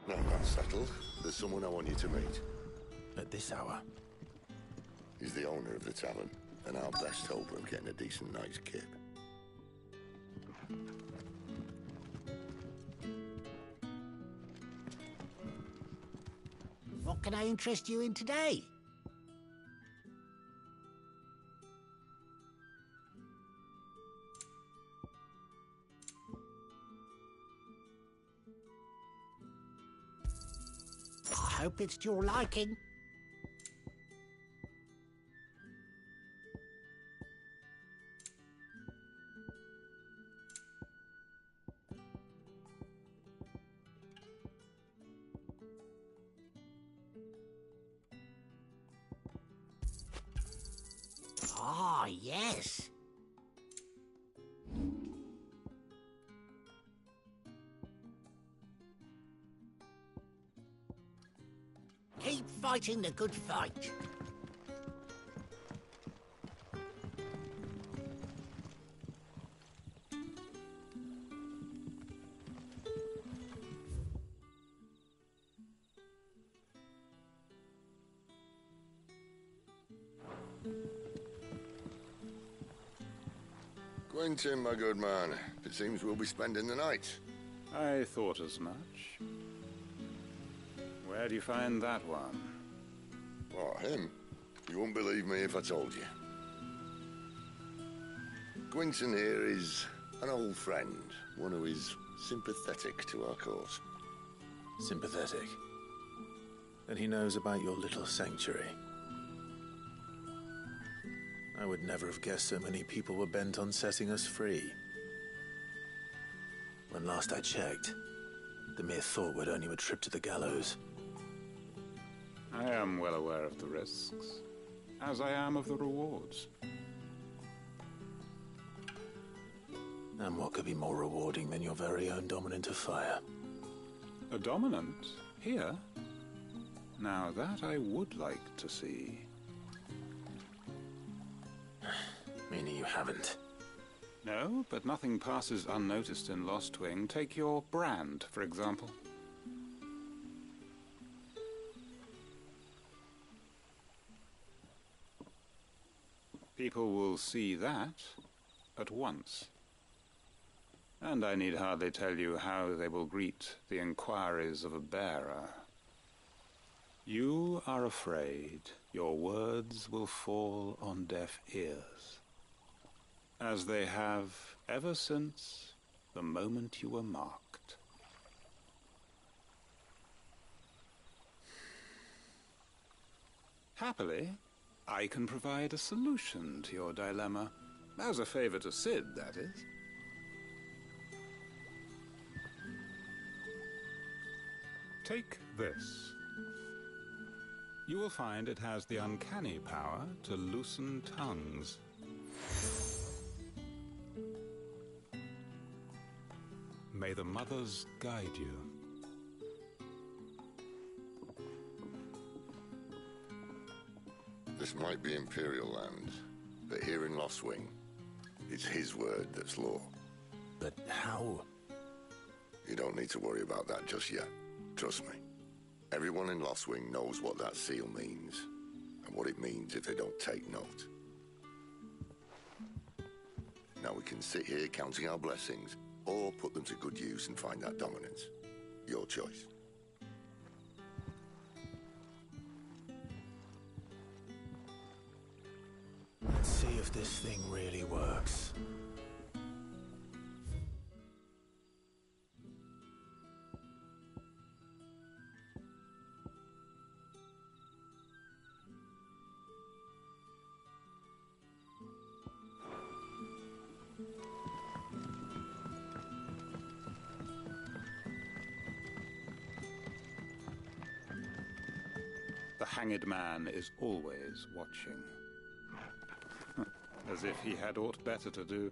Now that's settled. There's someone I want you to meet. At this hour? He's the owner of the tavern, and our best hope of getting a decent night's kip. What can I interest you in today? I hope it's to your liking. Ah, yes. Keep fighting the good fight. Quentin, my good man. It seems we'll be spending the night. I thought as much. Where do you find that one? What, him? You wouldn't believe me if I told you. Quentin here is an old friend, one who is sympathetic to our cause. Sympathetic? And he knows about your little sanctuary. I would never have guessed so many people were bent on setting us free. When last I checked, the mere thought would earn you a trip to the gallows. I am well aware of the risks, as I am of the rewards. And what could be more rewarding than your very own dominant of fire? A dominant? Here? Now that I would like to see. Meaning you haven't? No, but nothing passes unnoticed in Lost Wing. Take your brand, for example. People will see that at once. And I need hardly tell you how they will greet the inquiries of a bearer. You are afraid your words will fall on deaf ears, as they have ever since the moment you were marked. Happily, I can provide a solution to your dilemma. As a favor to Sid, that is. Take this. You will find it has the uncanny power to loosen tongues. May the mothers guide you. This might be Imperial land, but here in Lostwing, it's his word that's law. But how? You don't need to worry about that just yet. Trust me. Everyone in Lostwing knows what that seal means, and what it means if they don't take note. Now we can sit here counting our blessings, or put them to good use and find that dominance. Your choice. Let's see if this thing really works. The hanged man is always watching. As if he had aught better to do.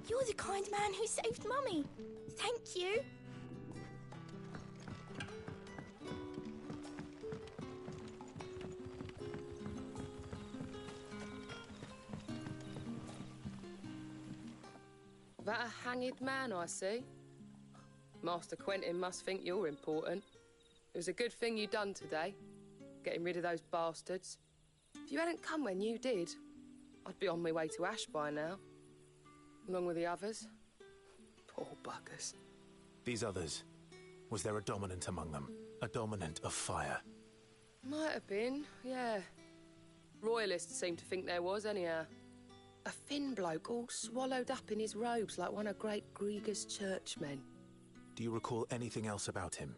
You're the kind man who saved Mummy. Thank you. That a hanged man, I see. Master Quentin must think you're important. It was a good thing you done today, getting rid of those bastards. If you hadn't come when you did, I'd be on my way to Ash by now, along with the others. Poor buggers. These others, was there a dominant among them? A dominant of fire? Might have been, yeah. Royalists seem to think there was, anyhow. A thin bloke all swallowed up in his robes like one of Great Grieger's churchmen. Do you recall anything else about him?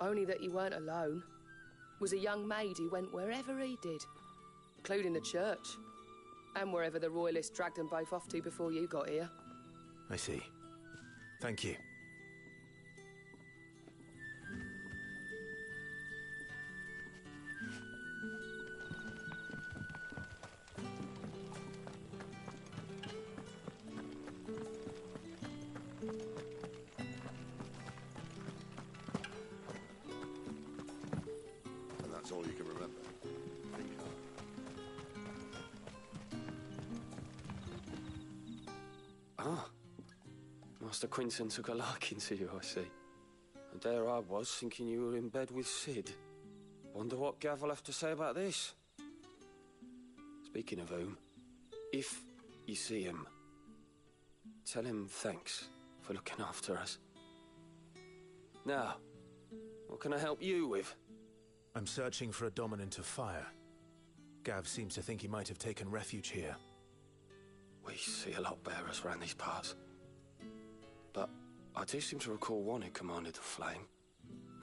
Only that he weren't alone. Was a young maid who went wherever he did, including the church, and wherever the Royalists dragged them both off to before you got here. I see. Thank you. That's all you can remember. Think hard. Ah. Master Quinton took a liking to you, I see. And there I was, thinking you were in bed with Sid. Wonder what Gav will have to say about this. Speaking of whom, if you see him, tell him thanks for looking after us. Now, what can I help you with? I'm searching for a dominant of fire. Gav seems to think he might have taken refuge here. We see a lot bearers around these parts. But I do seem to recall one who commanded the flame.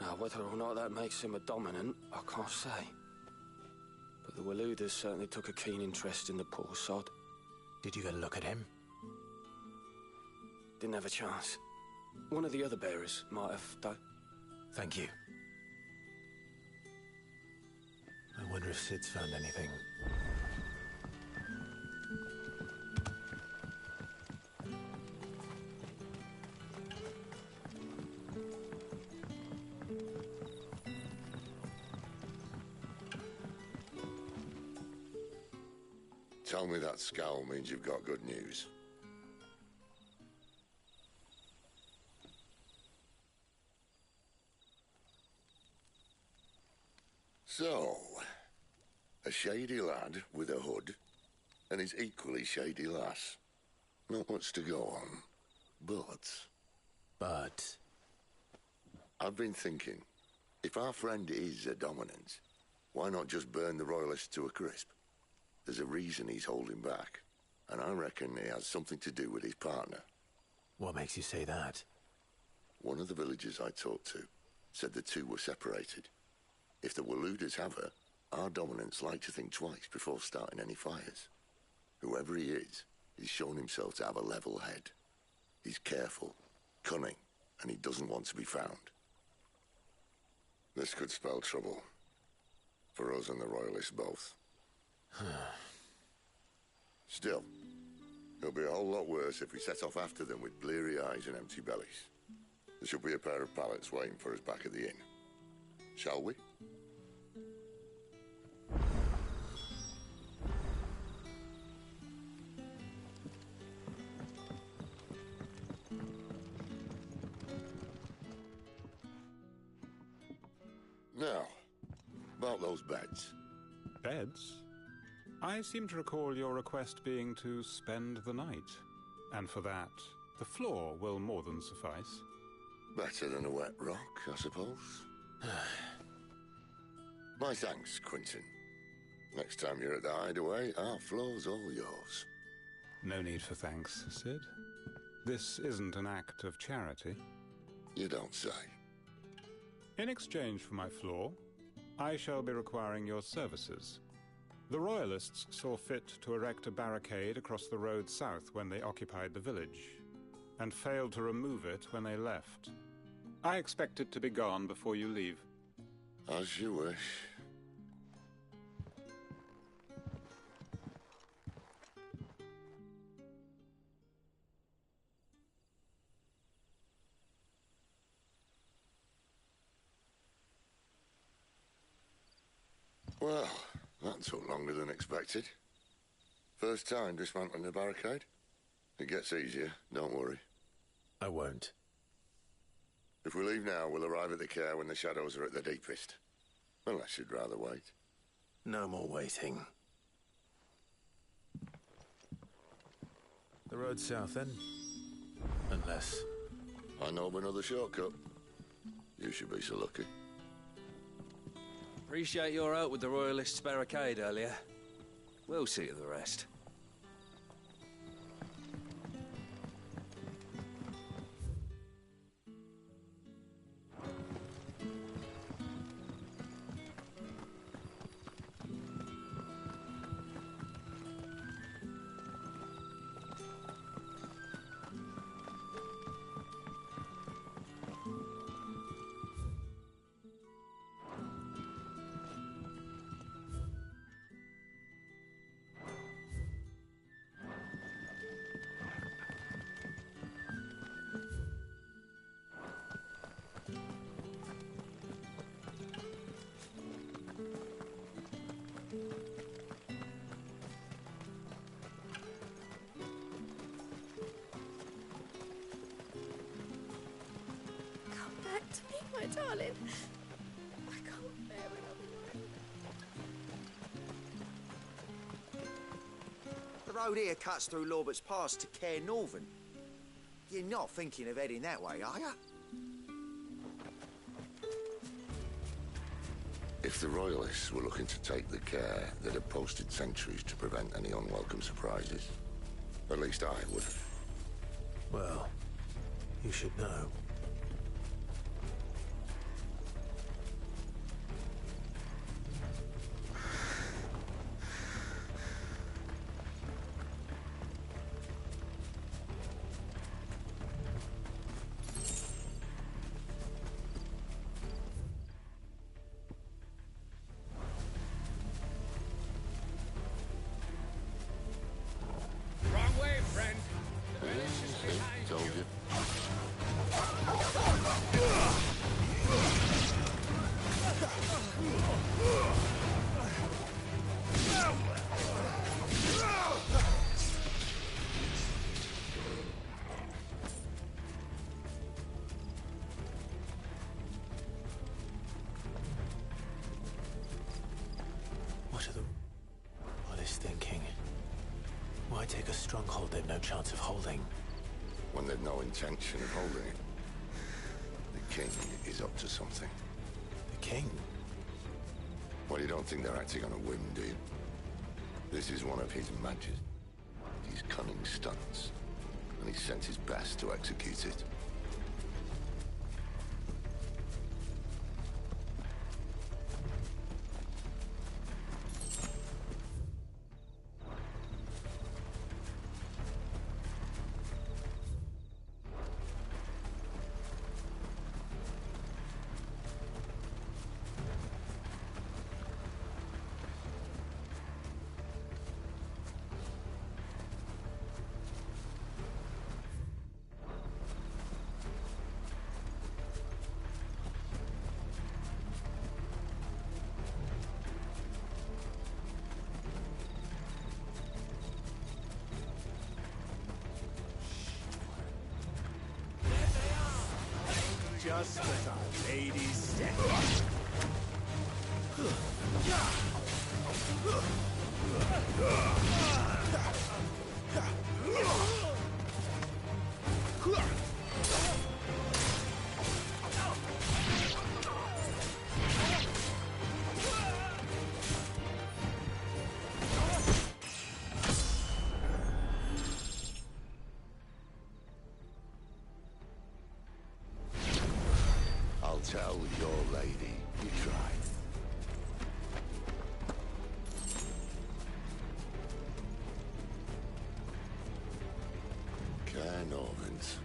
Now, whether or not that makes him a dominant, I can't say. But the Waluders certainly took a keen interest in the poor sod. Did you get a look at him? Didn't have a chance. One of the other bearers might have, though. Thank you. I wonder if Sid's found anything. Tell me that scowl means you've got good news. So, a shady lad with a hood and his equally shady lass. Not much to go on, but... I've been thinking, if our friend is a dominant, why not just burn the Royalists to a crisp? There's a reason he's holding back, and I reckon he has something to do with his partner. What makes you say that? One of the villagers I talked to said the two were separated. If the Waluders have her, our dominants like to think twice before starting any fires. Whoever he is, he's shown himself to have a level head. He's careful, cunning, and he doesn't want to be found. This could spell trouble. For us and the Royalists both. Still, it'll be a whole lot worse if we set off after them with bleary eyes and empty bellies. There should be a pair of pallets waiting for us back at the inn. Shall we? Now, about those beds. Beds? I seem to recall your request being to spend the night. And for that, the floor will more than suffice. Better than a wet rock, I suppose. My thanks, Quentin. Next time you're at the hideaway, our floor's all yours. No need for thanks, Sid. This isn't an act of charity. You don't say. In exchange for my floor, I shall be requiring your services. The Royalists saw fit to erect a barricade across the road south when they occupied the village, and failed to remove it when they left. I expect it to be gone before you leave. As you wish. Well, that took longer than expected. First time dismantling a barricade? It gets easier, don't worry. I won't. If we leave now, we'll arrive at the care when the shadows are at their deepest. Unless you'd rather wait. No more waiting. The road south, then? Unless... I know of another shortcut. You should be so lucky. Appreciate your help with the Royalists' barricade earlier. We'll see to the rest. To me, my darling. I can't bear another night. The road here cuts through Lorbert's Pass to Care Northern. You're not thinking of heading that way, are you? If the Royalists were looking to take the care, they'd have posted sentries to prevent any unwelcome surprises. At least I would have. Well, you should know. Wrong way, friend. The village is behind Told you. Why take a stronghold they've no chance of holding? When they've no intention of holding it. The king is up to something. The king? Well, you don't think they're acting on a whim, do you? This is one of his Majesty's cunning stunts, and he sent his best to execute it. Just as our ladies said. I'll tell your lady you tried. Cairnorvins.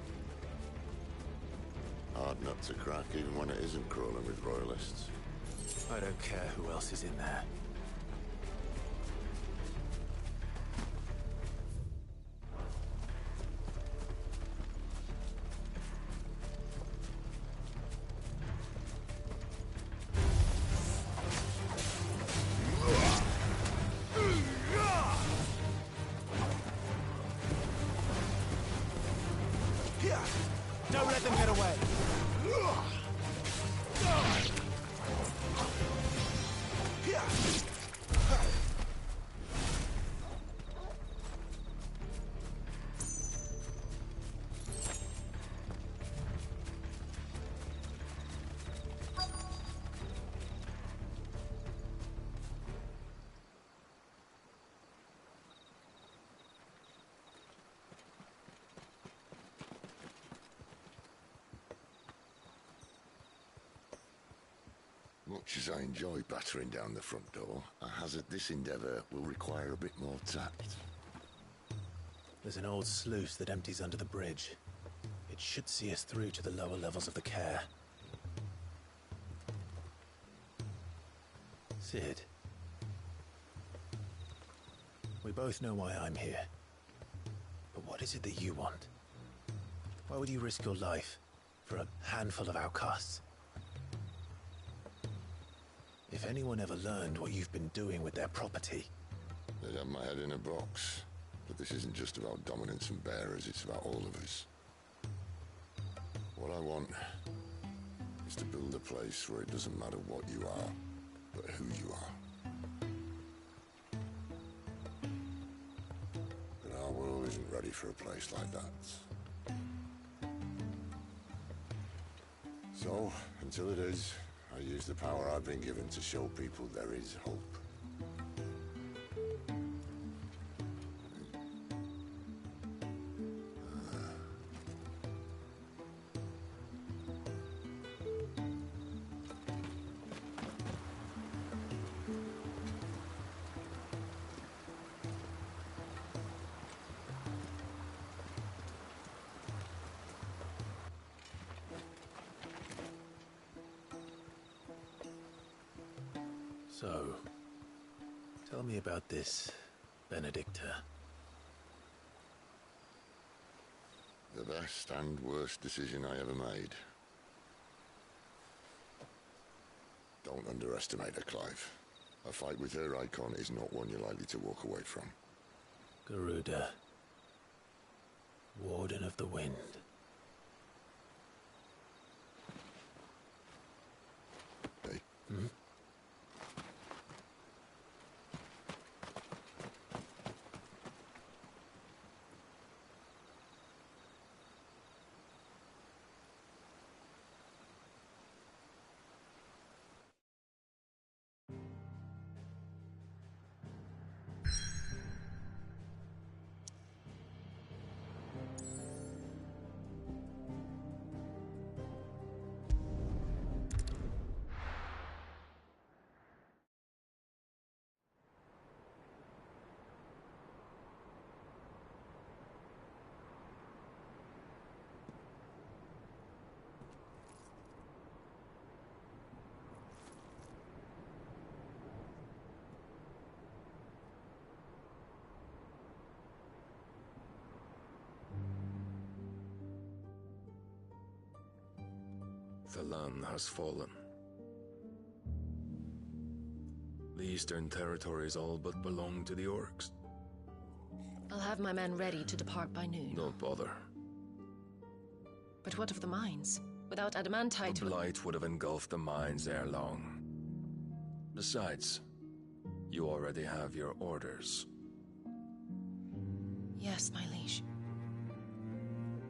Hard nut to crack even when it isn't crawling with royalists. I don't care who else is in there. Don't let them get away. Much as I enjoy battering down the front door, I hazard this endeavour will require a bit more tact. There's an old sluice that empties under the bridge. It should see us through to the lower levels of the care. Sid. We both know why I'm here. But what is it that you want? Why would you risk your life for a handful of outcasts? If anyone ever learned what you've been doing with their property... They'd have my head in a box. But this isn't just about dominance and bearers, it's about all of us. What I want is to build a place where it doesn't matter what you are, but who you are. But our world isn't ready for a place like that. So, until it is, I use the power I've been given to show people there is hope. So, tell me about this, Benedicta. The best and worst decision I ever made. Don't underestimate her, Clive. A fight with her icon is not one you're likely to walk away from. Garuda. Warden of the Wind. Hey? Hmm? The land has fallen. The Eastern Territories all but belong to the orcs. I'll have my men ready to depart by noon. Don't bother. But what of the mines? Without adamantite... The blight would have engulfed the mines ere long. Besides, you already have your orders. Yes, my liege.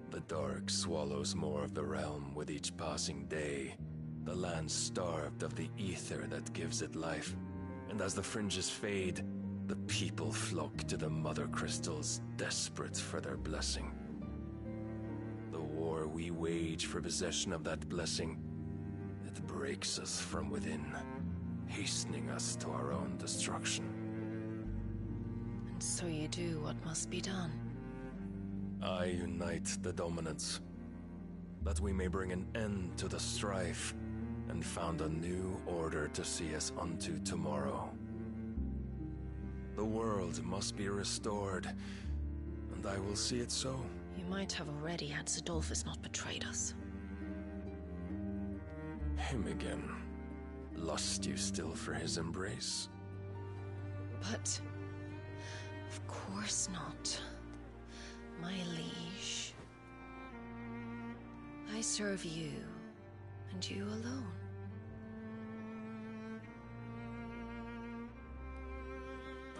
The dark swallows more of the realm with each passing day. The land starved of the ether that gives it life. And as the fringes fade, the people flock to the mother crystals, desperate for their blessing. The war we wage for possession of that blessing, it breaks us from within, hastening us to our own destruction. And so you do what must be done. I unite the dominants, that we may bring an end to the strife, and found a new order to see us unto tomorrow. The world must be restored, and I will see it so. You might have already had Zidolphus not betrayed us. Him again. Lust you still for his embrace? But... of course not. My liege. I serve you, and you alone.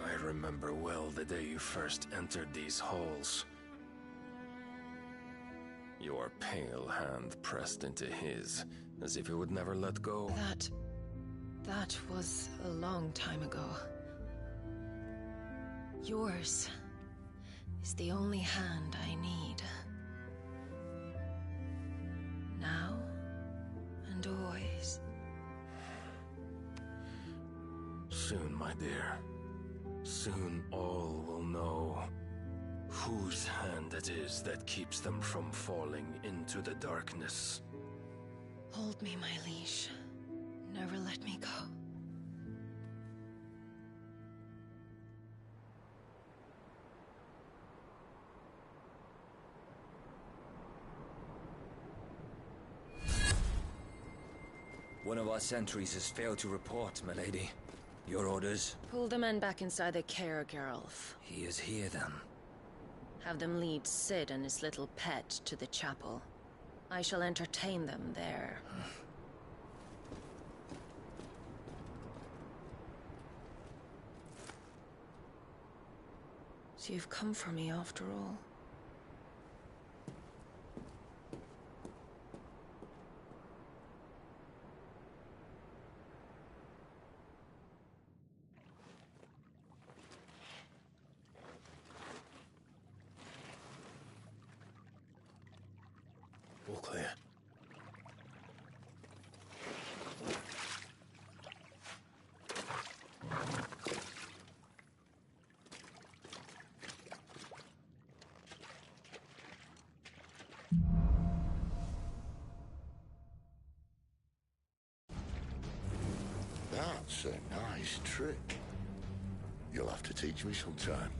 I remember well the day you first entered these halls. Your pale hand pressed into his, as if it would never let go. That was a long time ago. Yours is the only hand I need. Now and always. Soon, my dear. Soon all will know whose hand it is that keeps them from falling into the darkness. Hold me, my liege. Never let me go. One of our sentries has failed to report, milady. Your orders? Pull the men back inside their care, Geralf. He is here, then. Have them lead Sid and his little pet to the chapel. I shall entertain them there. So you've come for me after all. All clear. That's a nice trick. You'll have to teach me sometime.